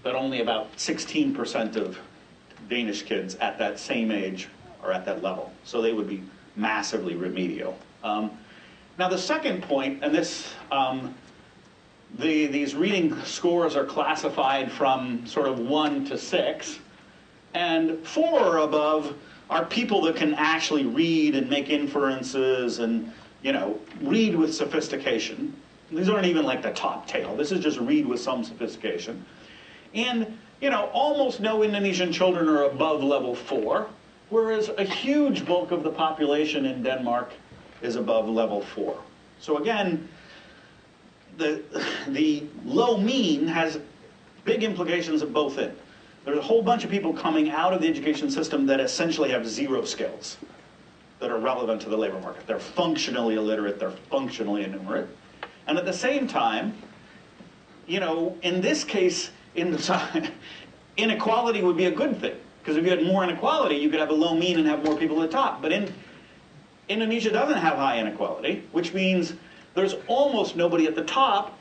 that only about 16% of Danish kids at that same age are at that level. So they would be massively remedial. Now the second point, and this, these reading scores are classified from sort of 1 to 6, and 4 or above are people that can actually read and make inferences and, you know, read with sophistication. These aren't even like the top tail. This is just read with some sophistication. And, you know, almost no Indonesian children are above level 4, whereas a huge bulk of the population in Denmark is above level 4. So again, the low mean has big implications at both ends. There's a whole bunch of people coming out of the education system that essentially have 0 skills that are relevant to the labor market. They're functionally illiterate, they're functionally innumerate. And at the same time, you know, in this case, inequality would be a good thing. Because if you had more inequality, you could have a low mean and have more people at the top. But Indonesia doesn't have high inequality, which means there's almost nobody at the top.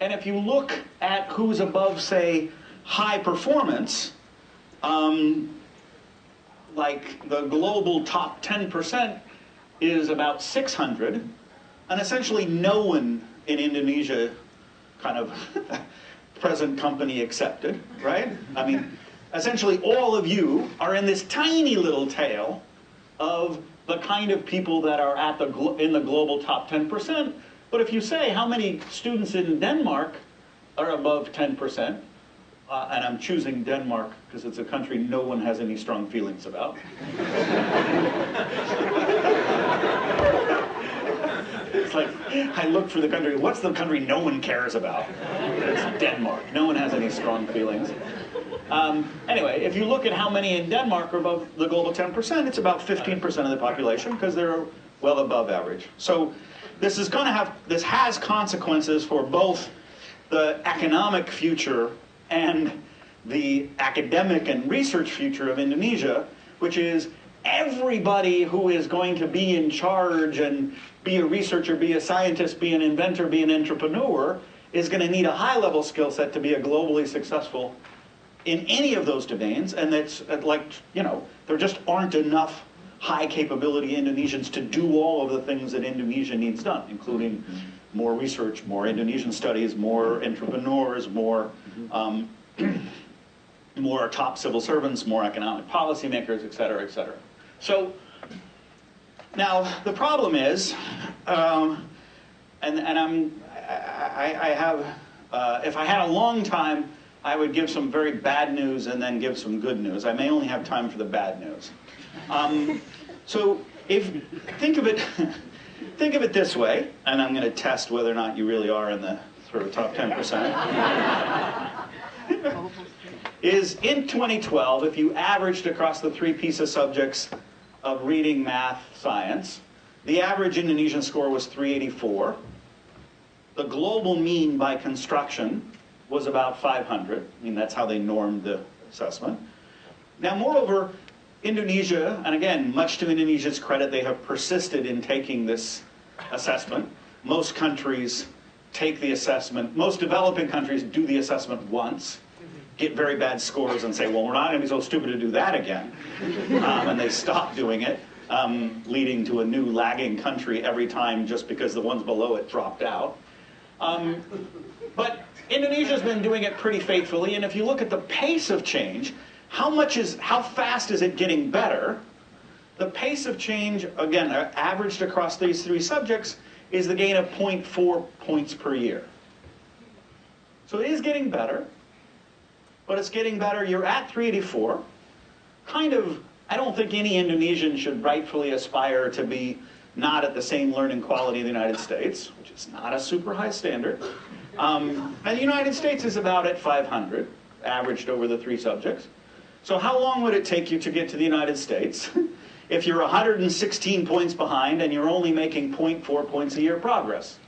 And if you look at who's above, say, high performance, like the global top 10% is about 600, and essentially no one in Indonesia, kind of present company accepted, right? I mean, essentially all of you are in this tiny little tail of the kind of people that are at in the global top 10%. But if you say how many students in Denmark are above 10%, and I'm choosing Denmark because it's a country no one has any strong feelings about. It's like, I look for the country, what's the country no one cares about? It's Denmark. No one has any strong feelings. Anyway, if you look at how many in Denmark are above the global 10%, it's about 15% of the population because they're well above average. So this has consequences for both the economic future and the academic and research future of Indonesia, which is everybody who is going to be in charge and be a researcher, be a scientist, be an inventor, be an entrepreneur, is going to need a high-level skill set to be a globally successful in any of those domains. And that's like, you know, there just aren't enough high-capability Indonesians to do all of the things that Indonesia needs done, including more research, more Indonesian studies, more entrepreneurs, more more top civil servants, more economic policymakers, et cetera, et cetera. So now the problem is, I have, if I had a long time, I would give some very bad news and then give some good news. I may only have time for the bad news. So think of it this way, and I'm going to test whether or not you really are in the sort of top 10%. Is in 2012, if you averaged across the 3 PISA subjects of reading, math, science, the average Indonesian score was 384. The global mean by construction was about 500. I mean, that's how they normed the assessment. Now, moreover, Indonesia, and again, much to Indonesia's credit, they have persisted in taking this assessment. Most countries take the assessment, most developing countries do the assessment once, get very bad scores and say, well, we're not going to be so stupid to do that again. And they stop doing it, leading to a new lagging country every time just because the ones below it dropped out. But Indonesia's been doing it pretty faithfully, and if you look at the pace of change, how fast is it getting better? The pace of change, again, averaged across these 3 subjects, is the gain of 0.4 points per year. So it is getting better, but it's getting better. You're at 384. Kind of, I don't think any Indonesian should rightfully aspire to be not at the same learning quality of the United States, which is not a super high standard. And the United States is about at 500, averaged over the 3 subjects. So how long would it take you to get to the United States if you're 116 points behind and you're only making 0.4 points a year progress?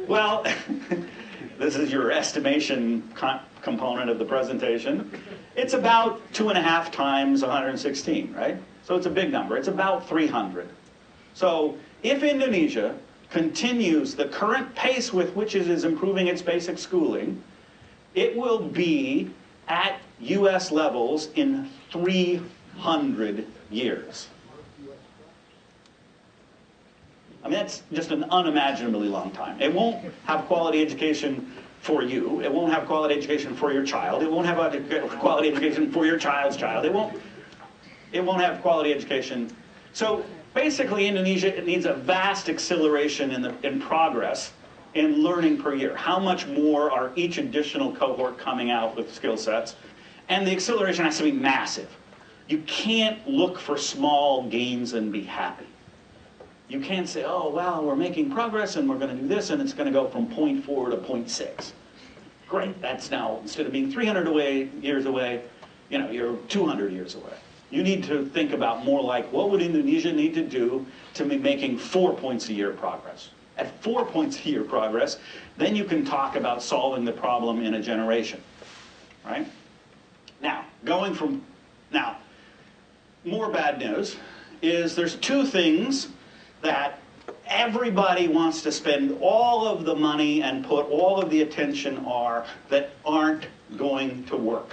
Well, this is your estimation component of the presentation. It's about 2.5 times 116, right? So it's a big number. It's about 300. So if Indonesia continues the current pace with which it is improving its basic schooling, it will be at US levels in 300 years. I mean, that's just an unimaginably long time. It won't have quality education for you. It won't have quality education for your child. It won't have quality education for your child's child. It won't have quality education. So basically, Indonesia, it needs a vast acceleration in progress in learning per year. How much more are each additional cohort coming out with skill sets? And the acceleration has to be massive. You can't look for small gains and be happy. You can't say, oh, well, we're making progress and we're going to do this and it's going to go from 0.4 to 0.6. Great, that's now, instead of being 300 years away, you're 200 years away. You need to think about more like, what would Indonesia need to do to be making 4 points a year progress? At 4 points a year progress, then you can talk about solving the problem in a generation, right? Now, more bad news is there's 2 things that everybody wants to spend all of the money and put all of the attention on that aren't going to work.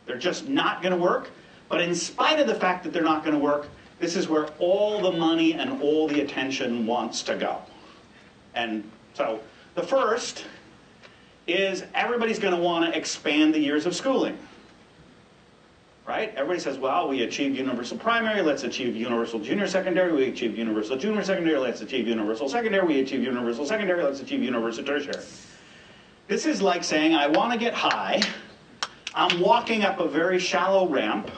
They're just not going to work. But in spite of the fact that they're not going to work, this is where all the money and all the attention wants to go. And so the first is everybody's going to want to expand the years of schooling. Right? Everybody says, well, we achieved universal primary, let's achieve universal junior secondary, we achieved universal junior secondary, let's achieve universal secondary, we achieve universal secondary, let's achieve universal tertiary. This is like saying, I want to get high, I'm walking up a very shallow ramp,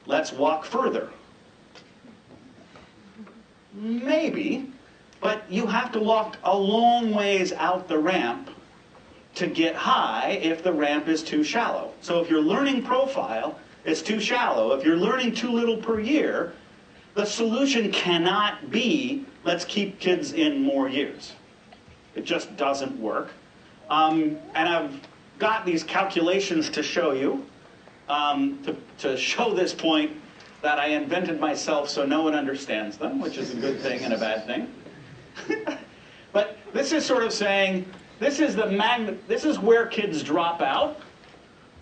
let's walk further. Maybe, but you have to walk a long ways out the ramp to get high if the ramp is too shallow. So if your learning profile is too shallow, if you're learning too little per year, the solution cannot be, let's keep kids in more years. It just doesn't work. And I've got these calculations to show you, to show this point that I invented myself so no one understands them, which is a good thing and a bad thing. But this is sort of saying, this is where kids drop out,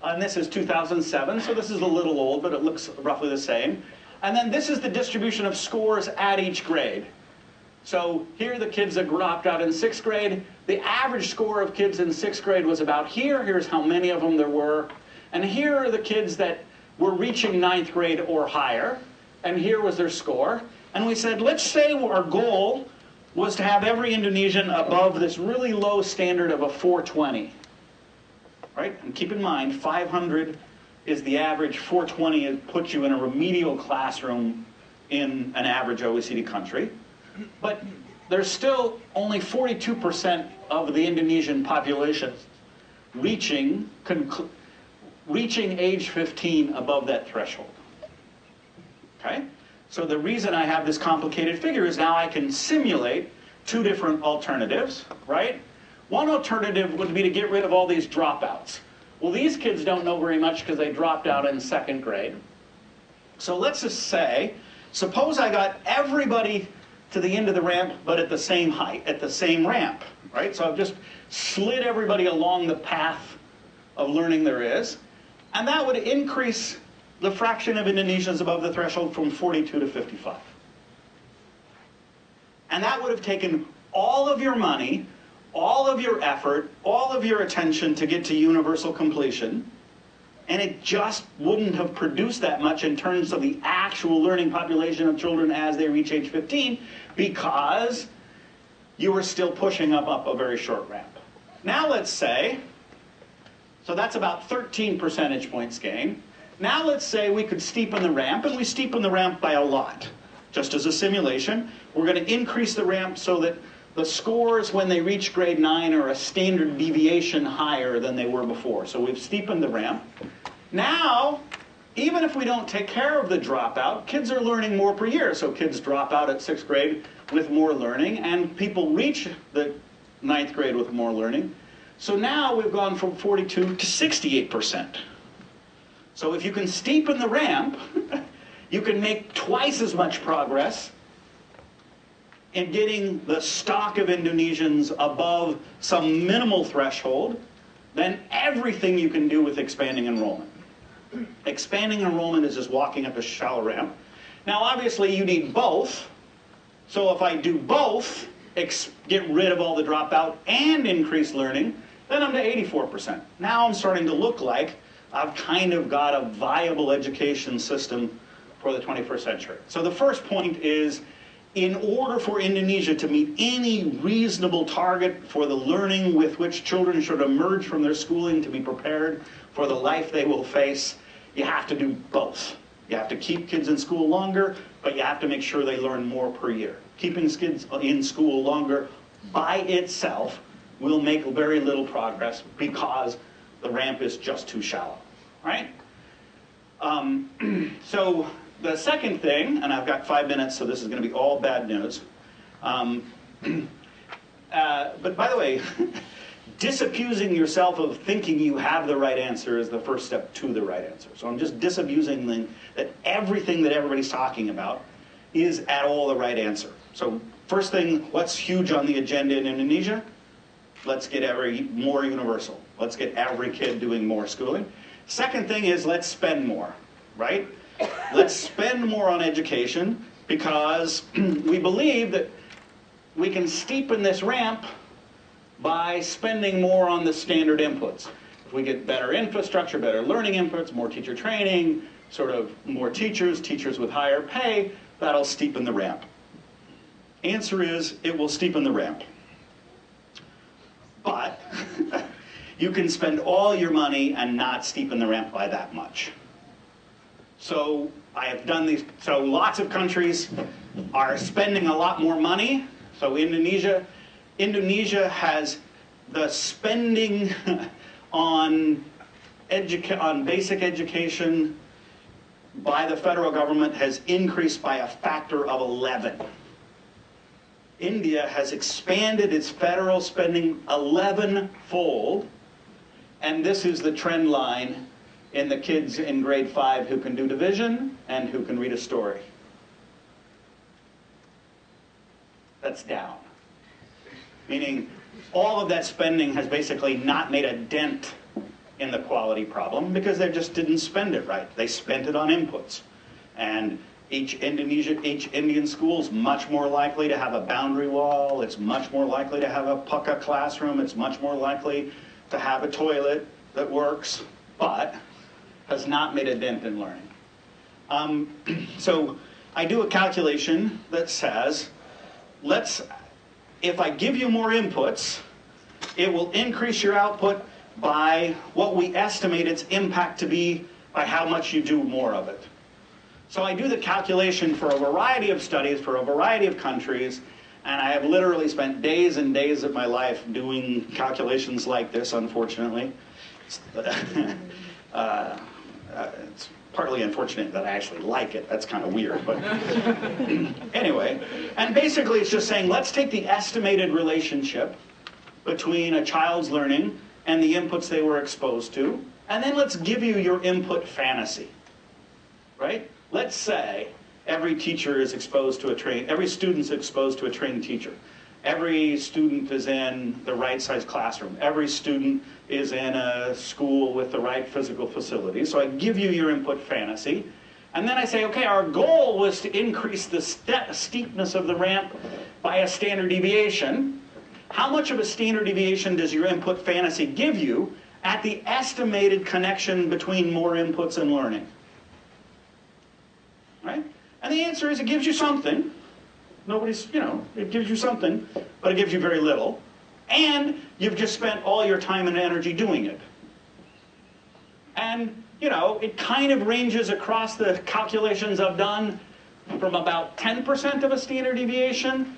and this is 2007, so this is a little old, but it looks roughly the same. And then this is the distribution of scores at each grade. So here are the kids that dropped out in 6th grade. The average score of kids in 6th grade was about here. Here's how many of them there were. And here are the kids that were reaching 9th grade or higher. And here was their score. And we said, let's say our goal was to have every Indonesian above this really low standard of a 420. Right? And keep in mind, 500 is the average. 420 puts you in a remedial classroom in an average OECD country. But there's still only 42% of the Indonesian population reaching age 15 above that threshold. Okay? So the reason I have this complicated figure is now I can simulate two different alternatives, right? One alternative would be to get rid of all these dropouts. Well, these kids don't know very much because they dropped out in 2nd grade. So let's just say, suppose I got everybody to the end of the ramp, but at the same height, at the same ramp, right? So I've just slid everybody along the path of learning there is, and that would increase the fraction of Indonesians above the threshold from 42 to 55. And that would have taken all of your money, all of your effort, all of your attention to get to universal completion, and it just wouldn't have produced that much in terms of the actual learning population of children as they reach age 15, because you were still pushing up a very short ramp. Now let's say, so that's about 13 percentage points gain. Now let's say we could steepen the ramp, and we steepen the ramp by a lot. Just as a simulation, we're going to increase the ramp so that the scores when they reach grade 9 are a standard deviation higher than they were before. So we've steepened the ramp. Now, even if we don't take care of the dropout, kids are learning more per year. So kids drop out at 6th grade with more learning, and people reach the 9th grade with more learning. So now we've gone from 42 to 68%. So if you can steepen the ramp, you can make twice as much progress in getting the stock of Indonesians above some minimal threshold than everything you can do with expanding enrollment. Expanding enrollment is just walking up a shallow ramp. Now obviously you need both. So if I do both, get rid of all the dropout and increase learning, then I'm to 84%. Now I'm starting to look like I've kind of got a viable education system for the 21st century. So the first point is, in order for Indonesia to meet any reasonable target for the learning with which children should emerge from their schooling to be prepared for the life they will face, you have to do both. You have to keep kids in school longer, but you have to make sure they learn more per year. Keeping kids in school longer by itself will make very little progress because the ramp is just too shallow, right? So the second thing, and I've got 5 minutes, so this is going to be all bad news. But by the way, disabusing yourself of thinking you have the right answer is the first step to the right answer. So I'm just disabusing that everything that everybody's talking about is at all the right answer. So first thing, what's huge on the agenda in Indonesia? Let's get more universal. Let's get every kid doing more schooling. Second thing is, let's spend more, right? Let's spend more on education because we believe that we can steepen this ramp by spending more on the standard inputs. If we get better infrastructure, better learning inputs, more teacher training, sort of more teachers with higher pay, that'll steepen the ramp. Answer is, it will steepen the ramp. But you can spend all your money and not steepen the ramp by that much. So I have done these, so lots of countries are spending a lot more money. So Indonesia has the spending on basic education by the federal government has increased by a factor of 11. India has expanded its federal spending 11-fold, and this is the trend line in the kids in grade 5 who can do division and who can read a story. That's down. Meaning all of that spending has basically not made a dent in the quality problem because they just didn't spend it right. They spent it on inputs. And Each Indian school is much more likely to have a boundary wall. It's much more likely to have a pucka classroom. It's much more likely to have a toilet that works, but has not made a dent in learning. So I do a calculation that says, if I give you more inputs, it will increase your output by what we estimate its impact to be by how much you do more of it. So I do the calculation for a variety of studies, for a variety of countries, and I have literally spent days and days of my life doing calculations like this, unfortunately. It's partly unfortunate that I actually like it. That's kind of weird, but anyway. And basically it's just saying, let's take the estimated relationship between a child's learning and the inputs they were exposed to, and then let's give you your input fantasy, right? Let's say every student's exposed to a trained teacher. Every student is in the right size classroom. Every student is in a school with the right physical facilities. So I give you your input fantasy. And then I say, okay, our goal was to increase the steepness of the ramp by a standard deviation. How much of a standard deviation does your input fantasy give you at the estimated connection between more inputs and learning? Right? And the answer is it gives you something. It gives you something, but it gives you very little. And you've just spent all your time and energy doing it. And, it kind of ranges across the calculations I've done from about 10% of a standard deviation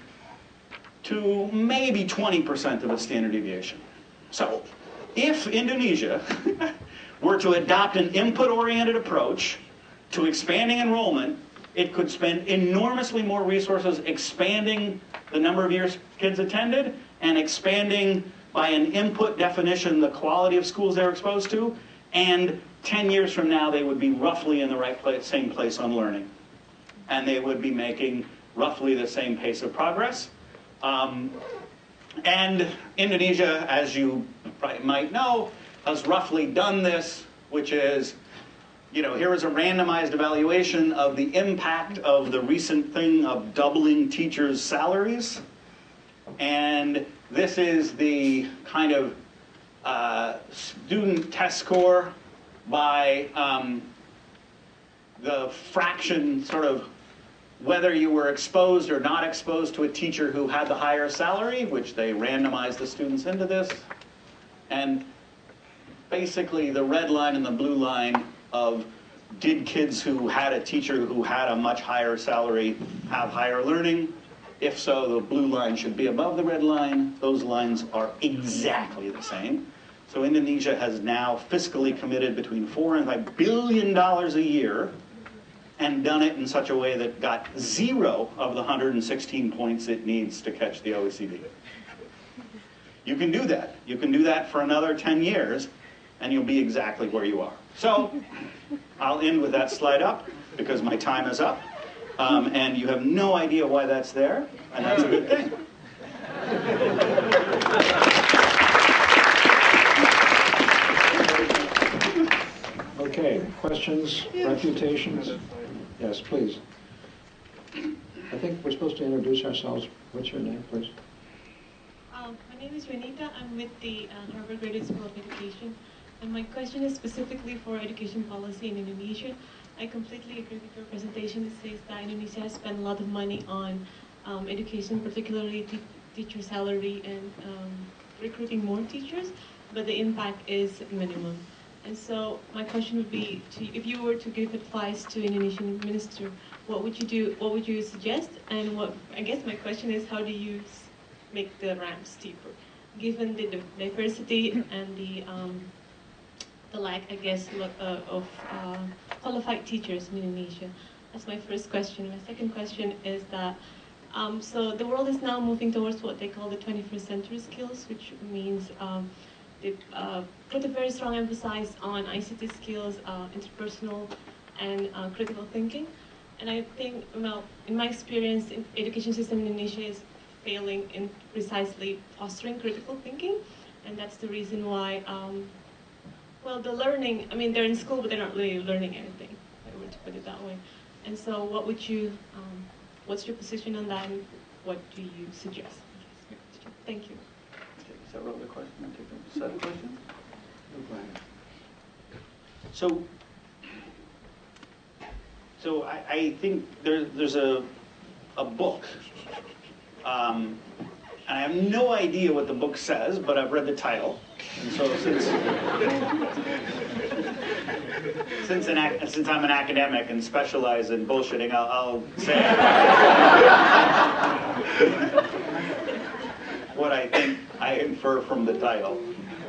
to maybe 20% of a standard deviation. So, if Indonesia were to adopt an input-oriented approach to expanding enrollment, it could spend enormously more resources expanding the number of years kids attended and expanding by an input definition the quality of schools they're exposed to, and 10 years from now they would be roughly in the same place on learning. And they would be making roughly the same pace of progress. And Indonesia, as you might know, has roughly done this, which is, here is a randomized evaluation of the impact of the recent thing of doubling teachers' salaries. And this is the kind of student test score by the fraction, sort of whether you were exposed or not exposed to a teacher who had the higher salary, which they randomized the students into this. And basically the red line and the blue line of did kids who had a teacher who had a much higher salary have higher learning? If so, the blue line should be above the red line. Those lines are exactly the same. So Indonesia has now fiscally committed between $4 and $5 billion a year and done it in such a way that got 0 of the 116 points it needs to catch the OECD. You can do that. You can do that for another 10 years and you'll be exactly where you are. So I'll end with that slide up because my time is up. And you have no idea why that's there, and that's a good thing. Okay, questions, refutations? Yes, please. I think we're supposed to introduce ourselves. What's your name, please? My name is Renita. I'm with the Harvard Graduate School of Education. And my question is specifically for education policy in Indonesia. I completely agree with your presentation. It says that Indonesia has spent a lot of money on education, particularly teacher salary and recruiting more teachers, but the impact is minimum. And so my question would be, if you were to give advice to Indonesian minister, what would you do? What would you suggest? And I guess my question is, how do you make the ramp steeper, given the diversity and the lack, I guess, of qualified teachers in Indonesia? That's my first question. My second question is that, so the world is now moving towards what they call the 21st century skills, which means they put a very strong emphasis on ICT skills, interpersonal, and critical thinking. And I think, well, in my experience, the education system in Indonesia is failing in precisely fostering critical thinking, and that's the reason why, well, the learning, I mean, they're in school, but they're not really learning anything, if I were to put it that way. And so what would you, what's your position on that, and what do you suggest? Thank you. Take several other questions. Take a set of questions. So I think there's a book, and I have no idea what the book says, but I've read the title. And so since I'm an academic and specialize in bullshitting, I'll say what I think I infer from the title.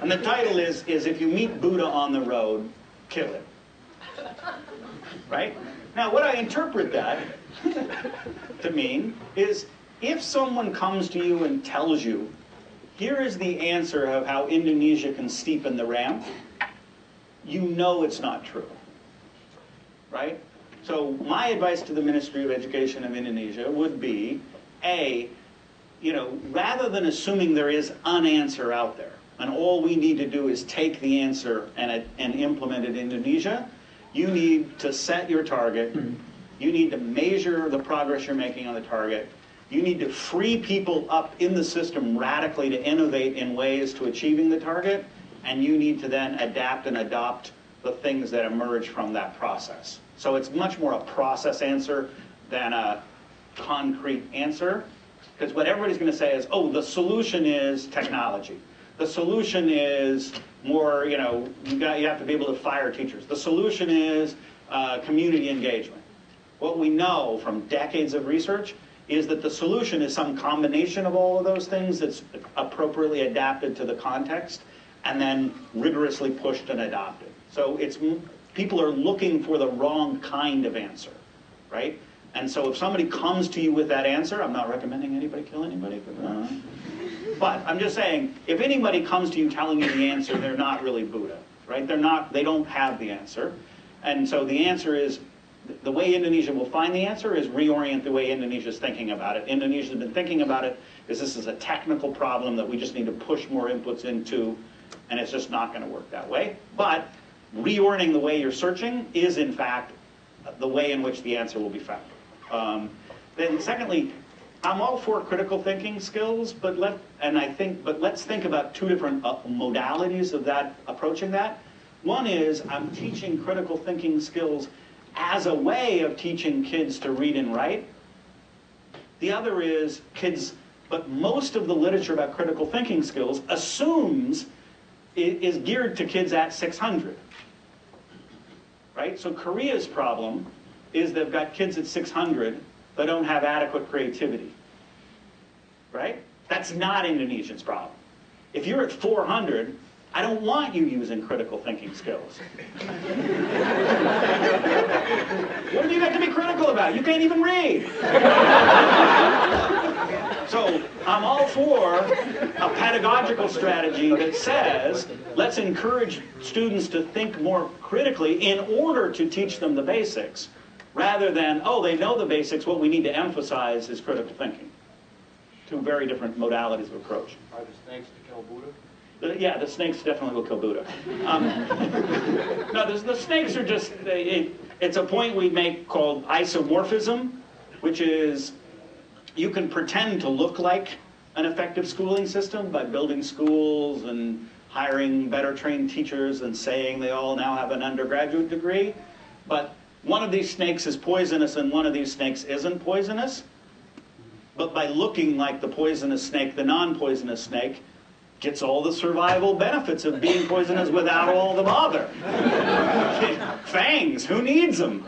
And the title is if you meet Buddha on the road, kill him. Right? Now, what I interpret that to mean is if someone comes to you and tells you, here is the answer of how Indonesia can steepen the ramp, you know it's not true. Right? So my advice to the Ministry of Education of Indonesia would be, rather than assuming there is an answer out there, and all we need to do is take the answer and implement it in Indonesia, you need to set your target. You need to measure the progress you're making on the target. You need to free people up in the system radically to innovate in ways to achieving the target, and you need to then adapt and adopt the things that emerge from that process. So it's much more a process answer than a concrete answer, because what everybody's going to say is, oh, the solution is technology. The solution is more, you have to be able to fire teachers. The solution is community engagement. What we know from decades of research is that the solution is some combination of all of those things that's appropriately adapted to the context and then rigorously pushed and adopted. So people are looking for the wrong kind of answer, right? And so if somebody comes to you with that answer, I'm not recommending anybody kill anybody, but I'm just saying, if anybody comes to you telling you the answer, they're not really Buddha, right? They don't have the answer. And so the answer is, the way Indonesia will find the answer is reorient the way Indonesia's thinking about it. Indonesia's been thinking about it as this is a technical problem that we just need to push more inputs into, and it's just not going to work that way. But reorienting the way you're searching is, in fact, the way in which the answer will be found. Then secondly, I'm all for critical thinking skills, but let's think about two different modalities of that, approaching that. One is I'm teaching critical thinking skills as a way of teaching kids to read and write. The other is but most of the literature about critical thinking skills assumes it is geared to kids at 600. Right? So Korea's problem is they've got kids at 600 that don't have adequate creativity. Right? That's not Indonesia's problem. If you're at 400, I don't want you using critical thinking skills. What have you got to be critical about? You can't even read. So I'm all for a pedagogical strategy that says, let's encourage students to think more critically in order to teach them the basics, rather than, oh, they know the basics, what we need to emphasize is critical thinking. Two very different modalities of approach. Are the snakes to kill Buddha? Yeah, the snakes definitely will kill Buddha. No, the snakes are just, it's a point we make called isomorphism, which is you can pretend to look like an effective schooling system by building schools and hiring better trained teachers and saying they all now have an undergraduate degree. But one of these snakes is poisonous and one of these snakes isn't poisonous. But by looking like the poisonous snake, the non-poisonous snake gets all the survival benefits of being poisonous without all the bother. Fangs, who needs them?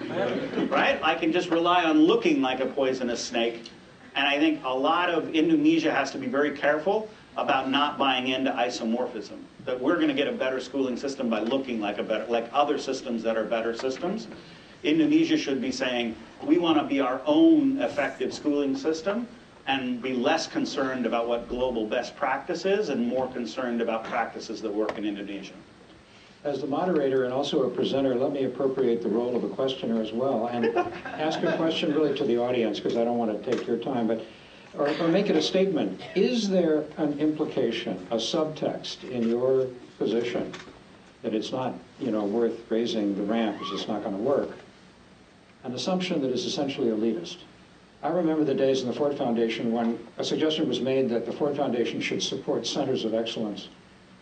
Right? I can just rely on looking like a poisonous snake. And I think a lot of Indonesia has to be very careful about not buying into isomorphism. That we're going to get a better schooling system by looking like other systems that are better systems. Indonesia should be saying, we want to be our own effective schooling system and be less concerned about what global best practice is and more concerned about practices that work in Indonesia. As the moderator and also a presenter, let me appropriate the role of a questioner as well and ask a question really to the audience, because I don't want to take your time, but or make it a statement. Is there an implication, a subtext in your position that it's not, worth raising the ramp, it's just not going to work? an assumption that is essentially elitist. I remember the days in the Ford Foundation when a suggestion was made that the Ford Foundation should support centers of excellence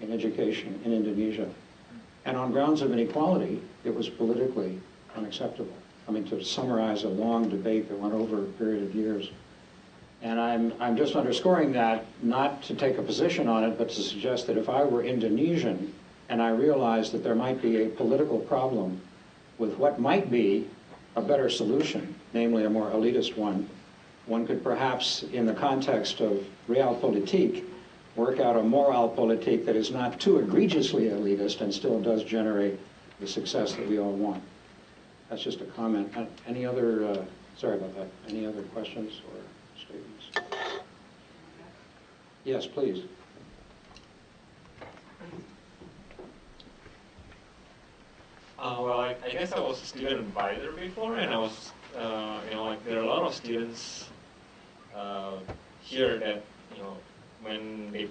in education in Indonesia. And on grounds of inequality, it was politically unacceptable. I mean, to summarize a long debate that went over a period of years. And I'm just underscoring that, not to take a position on it, but to suggest that if I were Indonesian and I realized that there might be a political problem with what might be a better solution, namely a more elitist one could perhaps, in the context of realpolitik, work out a moralpolitik that is not too egregiously elitist and still does generate the success that we all want. That's just a comment. Any other, sorry about that, any other questions or statements? Yes, please. Well, I guess I was a student advisor before, and I was, like there are a lot of students here that, when they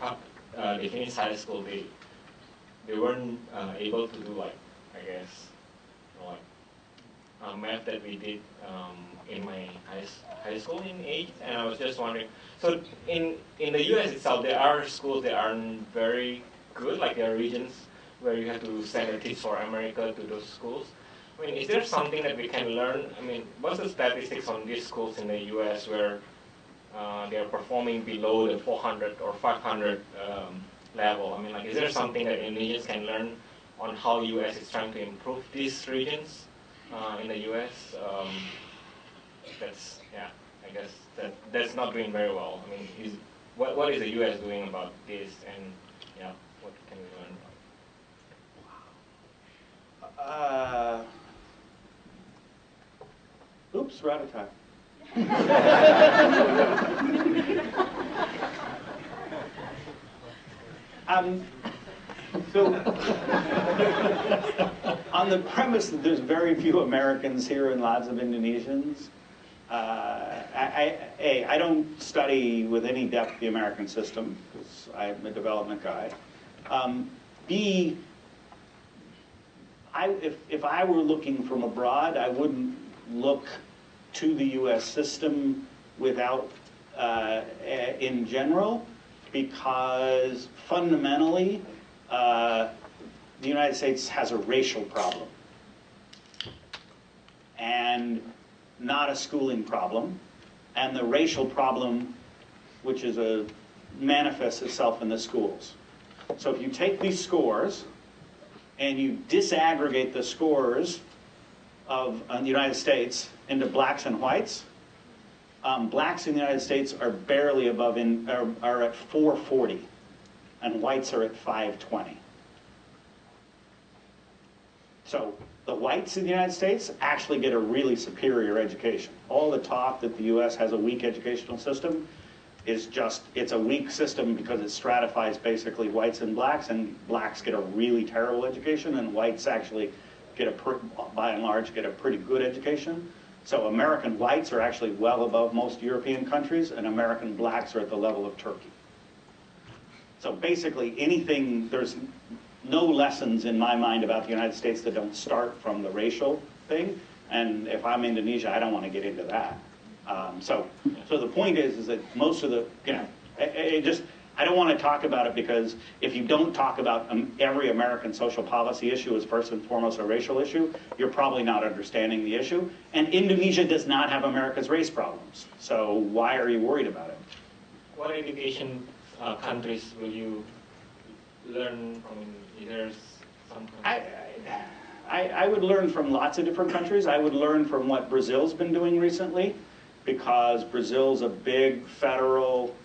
finished high school, they weren't able to do like, I guess, math that we did in my high school in 8th, and I was just wondering. So in the U.S. itself, there are schools that aren't very good, like there are regions where you have to send a Teach for America to those schools. I mean, is there something that we can learn? I mean, what's the statistics on these schools in the U.S. where they are performing below the 400 or 500 level? I mean, like, is there something that Indonesians can learn on how U.S. is trying to improve these regions in the U.S.? I guess that's not doing very well. I mean, what is the U.S. doing about this, and what can we learn about? Oops, we're out of time. So, on the premise that there's very few Americans here and lots of Indonesians, I don't study with any depth the American system because I'm a development guy. B, if I were looking from abroad, I wouldn't look to the U.S. system without, in general, because fundamentally, the United States has a racial problem and not a schooling problem. And the racial problem, which is manifests itself in the schools. So if you take these scores and you disaggregate the scores of the United States into blacks and whites, blacks in the United States are barely above, are at 440, and whites are at 520. So the whites in the United States actually get a really superior education. All the talk that the US has a weak educational system is just, it's a weak system because it stratifies basically whites and blacks get a really terrible education, and whites actually get by and large, get a pretty good education. So American whites are actually well above most European countries, and American blacks are at the level of Turkey. So basically there's no lessons in my mind about the United States that don't start from the racial thing. And if I'm Indonesia, I don't want to get into that. So the point is that most of the, I don't want to talk about it because if you don't talk about every American social policy issue as first and foremost a racial issue, you're probably not understanding the issue. And Indonesia does not have America's race problems. So why are you worried about it? What education countries will you learn from? There's some countries. I would learn from lots of different countries. I would learn from what Brazil's been doing recently, because Brazil's a big federal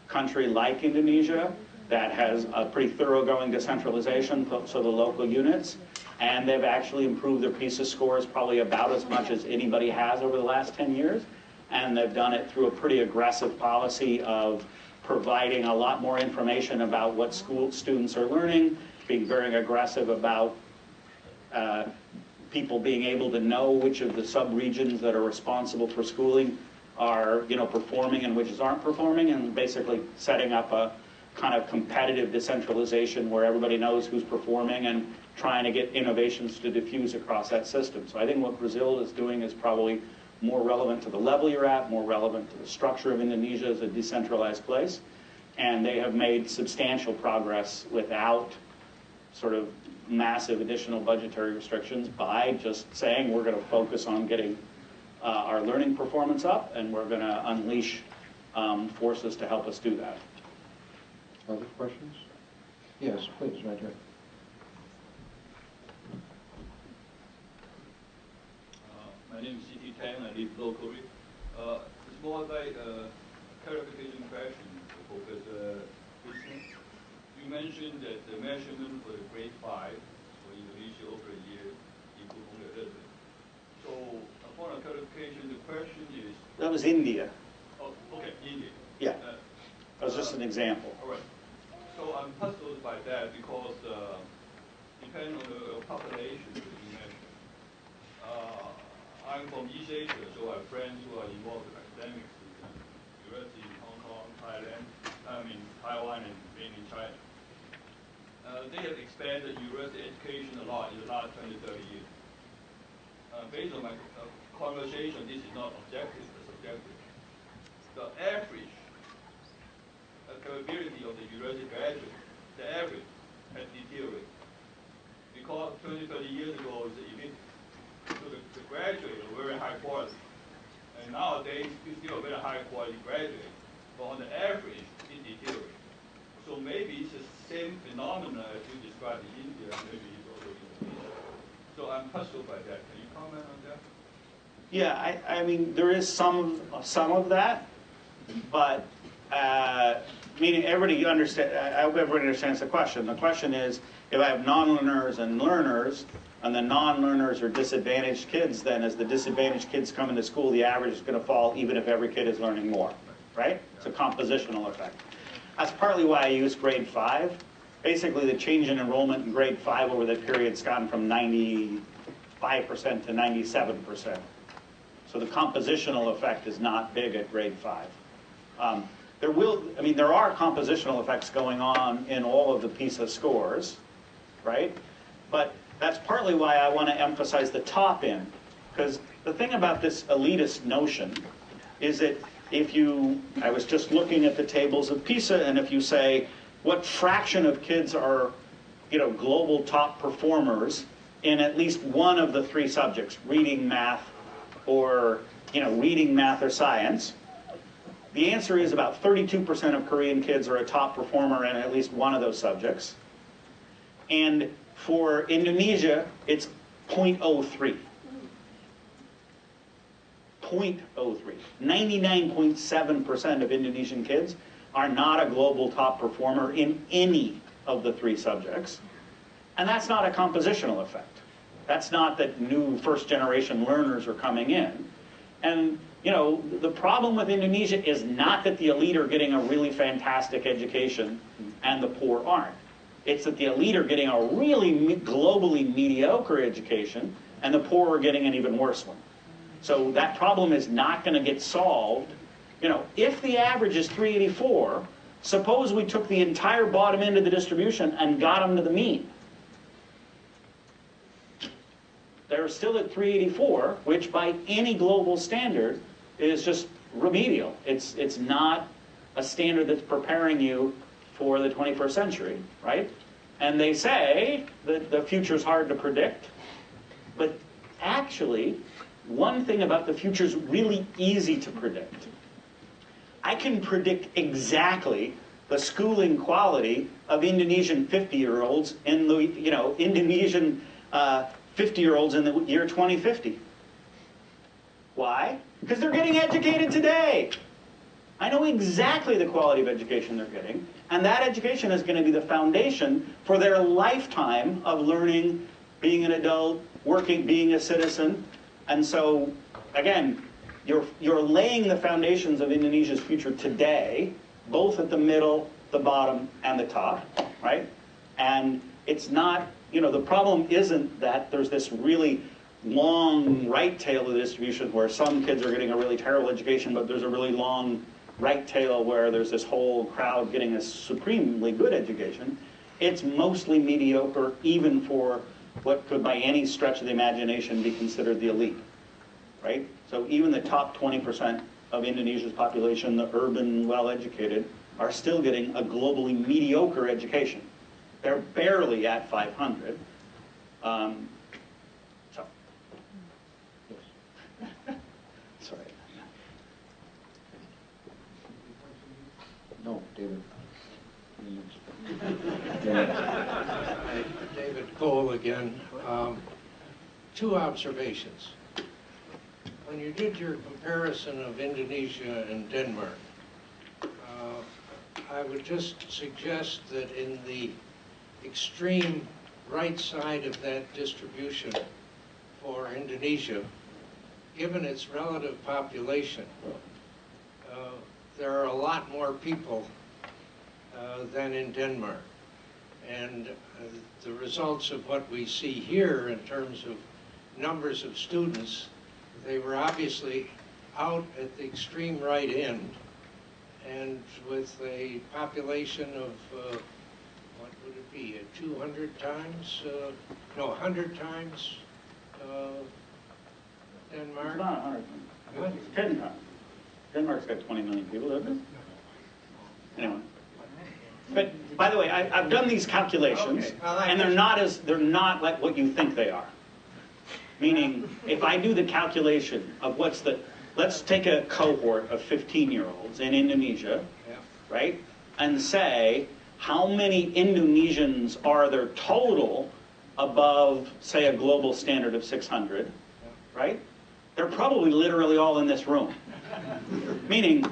country like Indonesia that has a pretty thoroughgoing decentralization, so the local units, and they've actually improved their PISA scores probably about as much as anybody has over the last 10 years, and they've done it through a pretty aggressive policy of providing a lot more information about what school students are learning, being very aggressive about people being able to know which of the sub-regions that are responsible for schooling are performing and which aren't performing, and basically setting up kind of competitive decentralization where everybody knows who's performing and trying to get innovations to diffuse across that system. So I think what Brazil is doing is probably more relevant to the level you're at, more relevant to the structure of Indonesia as a decentralized place. And they have made substantial progress without sort of massive additional budgetary restrictions by just saying we're going to focus on getting our learning performance up, and we're going to unleash forces to help us do that. Other questions? Yes, please, right here. My name is C.T. Tang. I live locally. It's more like a clarification question for Professor Pritchett. You mentioned that the measurement for the grade 5 for Indonesia over a year improved only a little bit. So upon a clarification, the question is... That was India. Oh, okay, India. Yeah, that was just an example. All right. So I'm puzzled by that because depending on the population that you mentioned. I'm from East Asia, so I have friends who are involved in academics in university in Hong Kong, Taiwan, and mainly China. They have expanded university education a lot in the last 20, 30 years. Based on my conversation, this is not objective, but subjective. The average capability of the university graduate, the average has deteriorated. Because 20, 30 years ago, the elite, so the graduate were very high quality. And nowadays, it's still a very high quality graduate, but on the average, it deteriorates. So maybe it's the same phenomena as you described in India, maybe it's also in Indonesia. So I'm puzzled by that. Can you comment on that? Yeah, I mean, there is some of that, but meaning everybody understand. I hope everybody understands the question. The question is, if I have non-learners and learners, and the non-learners are disadvantaged kids, then as the disadvantaged kids come into school, the average is going to fall even if every kid is learning more, right? It's a compositional effect. That's partly why I use grade 5. Basically, the change in enrollment in grade 5 over that period has gone from 95% to 97%. So the compositional effect is not big at grade 5. There are compositional effects going on in all of the PISA scores, right? But that's partly why I want to emphasize the top end, because the thing about this elitist notion is that I was just looking at the tables of PISA, and if you say, what fraction of kids are, global top performers in at least one of the 3 subjects, reading, math, or, reading, math, or science, the answer is about 32% of Korean kids are a top performer in at least one of those subjects. And for Indonesia, it's 0.03. 0.03. 99.7% of Indonesian kids are not a global top performer in any of the 3 subjects. And that's not a compositional effect. That's not that new first-generation learners are coming in. And, the problem with Indonesia is not that the elite are getting a really fantastic education and the poor aren't. It's that the elite are getting a really globally mediocre education and the poor are getting an even worse one. So that problem is not going to get solved. If the average is 384, suppose we took the entire bottom end of the distribution and got them to the mean. They're still at 384, which by any global standard is just remedial. It's not a standard that's preparing you for the 21st century, right? And they say that the future's hard to predict, but actually, one thing about the future is really easy to predict. I can predict exactly the schooling quality of Indonesian 50-year-olds in the, Indonesian 50-year-olds in the year 2050. Why? Because they're getting educated today. I know exactly the quality of education they're getting, and that education is going to be the foundation for their lifetime of learning, being an adult, working, being a citizen. And so, again, you're laying the foundations of Indonesia's future today, both at the middle, the bottom, and the top, right? And it's not, the problem isn't that there's this really long right tail of the distribution where some kids are getting a really terrible education, but there's a really long right tail where there's this whole crowd getting a supremely good education. It's mostly mediocre, even for what could by any stretch of the imagination be considered the elite, right? So even the top 20% of Indonesia's population, the urban, well-educated, are still getting a globally mediocre education. They're barely at 500. So. Sorry. No, David. David Cole again. Two observations. When you did your comparison of Indonesia and Denmark, I would just suggest that in the extreme right side of that distribution for Indonesia, given its relative population, there are a lot more people than in Denmark. And the results of what we see here in terms of numbers of students, they were obviously out at the extreme right end, and with a population of, what would it be, 200 times, no, 100 times Denmark? It's not 100 times. What? It's 10 times. Denmark's got 20 million people, doesn't it? Anyway. But by the way, I've done these calculations, Okay. Well, and they're not like what you think they are. Meaning, if I do the calculation of let's take a cohort of 15-year-olds in Indonesia, Yeah. right, and say how many Indonesians are there total above, say, a global standard of 600, right? They're probably literally all in this room. Meaning,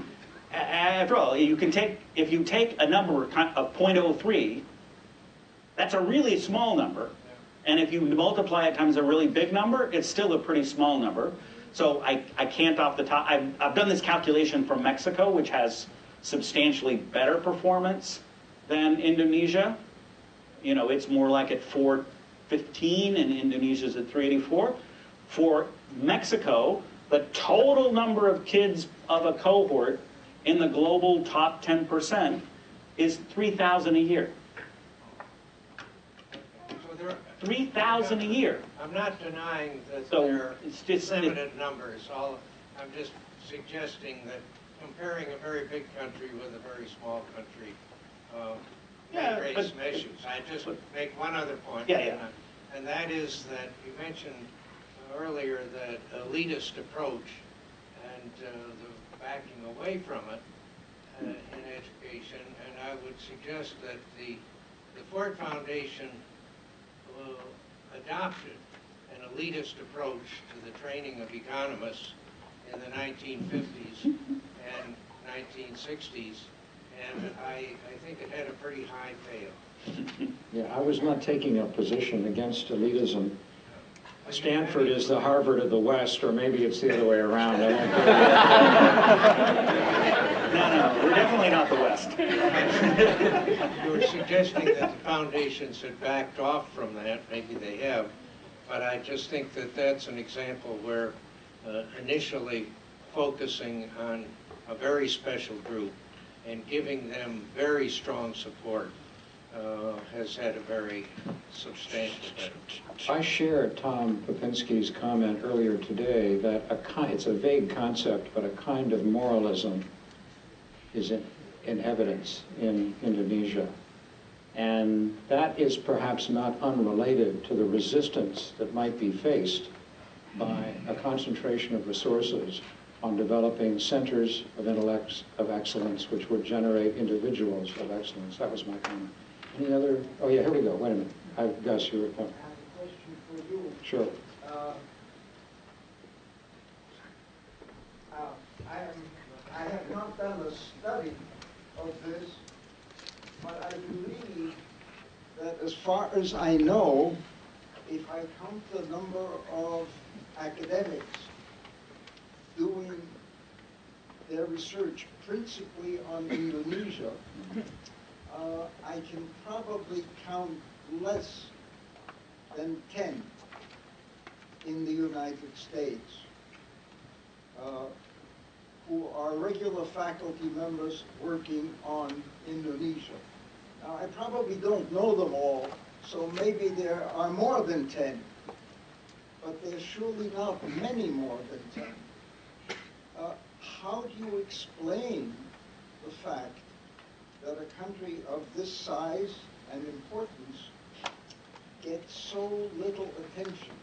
after all, if you take a number of 0.03, that's a really small number. And if you multiply it times a really big number, it's still a pretty small number. So I can't off the top. I've done this calculation for Mexico, which has substantially better performance than Indonesia. You know, it's more like at 415, and Indonesia's at 384. For Mexico, the total number of kids of a cohort in the global top 10% is 3,000 a year. So there, 3,000 a year. I'm not denying that So, there it's just- are limited numbers. I'm just suggesting that comparing a very big country with a very small country Yeah, may raise but- some issues. I just make one other point. Yeah. And that is that you mentioned earlier that elitist approach and the backing away from it in education. And I would suggest that the Ford Foundation adopted an elitist approach to the training of economists in the 1950s and 1960s, and I think it had a pretty high fail. Yeah, I was not taking a position against elitism. Stanford is the Harvard of the West, or maybe it's the other way around. I won't No, we're definitely not the West. You were suggesting that the foundations had backed off from that. Maybe they have, but I just think that that's an example where initially focusing on a very special group and giving them very strong support has had a very substantial benefit. I share Tom Popinski's comment earlier today that it's a vague concept, but a kind of moralism is in evidence in Indonesia. And that is perhaps not unrelated to the resistance that might be faced by a concentration of resources on developing centers of intellects of excellence, which would generate individuals of excellence. That was my comment. Any other? Oh yeah, here we go. Wait a minute. Gus, you were coming. I have a question for you. Sure. I have not done a study of this, but I believe that as far as I know, if I count the number of academics doing their research principally on Indonesia, I can probably count less than 10 in the United States who are regular faculty members working on Indonesia. Now, I probably don't know them all, so maybe there are more than 10, but there's surely not many more than 10. How do you explain the fact that a country of this size and importance gets so little attention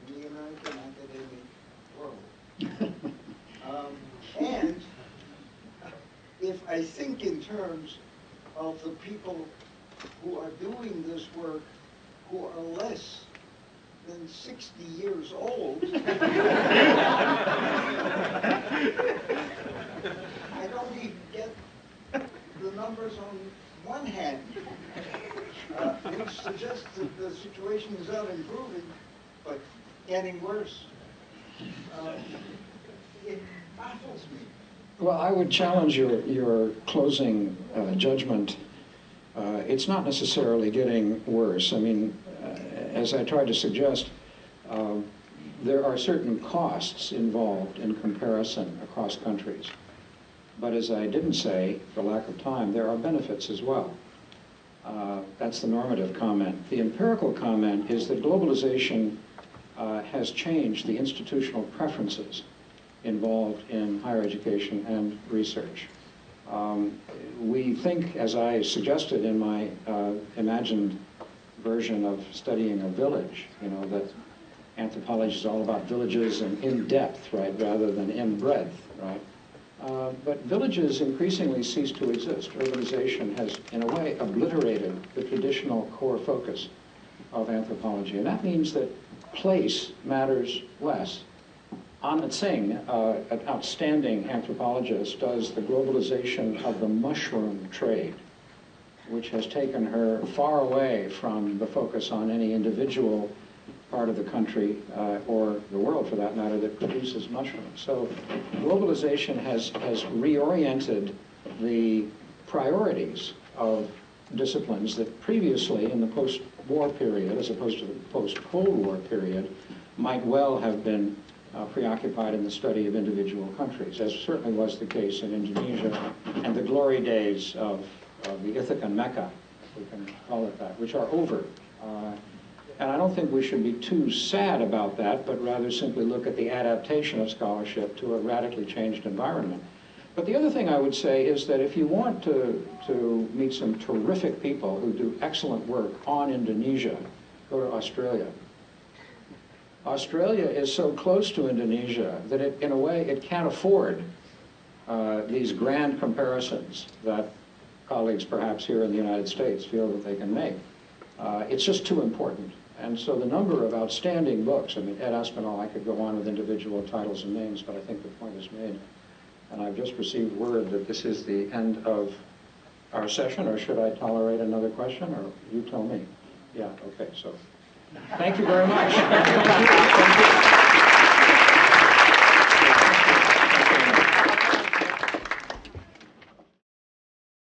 in the American academic world? And if I think in terms of the people who are doing this work who are less than 60 years old, I don't even get the numbers on one hand, which suggests that the situation is not improving, but getting worse. It baffles me. Well, I would challenge your closing judgment. It's not necessarily getting worse. I mean, as I tried to suggest, there are certain costs involved in comparison across countries. But as I didn't say, for lack of time, there are benefits as well. That's the normative comment. The empirical comment is that globalization has changed the institutional preferences involved in higher education and research. We think, as I suggested in my imagined version of studying a village, that anthropology is all about villages and in depth, right, rather than in breadth, right? But villages increasingly cease to exist. Urbanization has, in a way, obliterated the traditional core focus of anthropology. And that means that place matters less. Anna Tsing, an outstanding anthropologist, does the globalization of the mushroom trade, which has taken her far away from the focus on any individual part of the country, or the world for that matter, that produces mushrooms. So globalization has reoriented the priorities of disciplines that previously in the post-war period, as opposed to the post-Cold War period, might well have been preoccupied in the study of individual countries, as certainly was the case in Indonesia and the glory days of the Ithaca Mecca, if we can call it that, which are over. And I don't think we should be too sad about that, but rather simply look at the adaptation of scholarship to a radically changed environment. But the other thing I would say is that if you want to meet some terrific people who do excellent work on Indonesia, go to Australia. Australia is so close to Indonesia that in a way, it can't afford these grand comparisons that colleagues perhaps here in the United States feel that they can make. It's just too important. And so the number of outstanding books, I mean, Ed Aspinall, I could go on with individual titles and names, but I think the point is made. And I've just received word that this is the end of our session, or should I tolerate another question, or you tell me? Yeah, okay, so thank you very much. Thank you.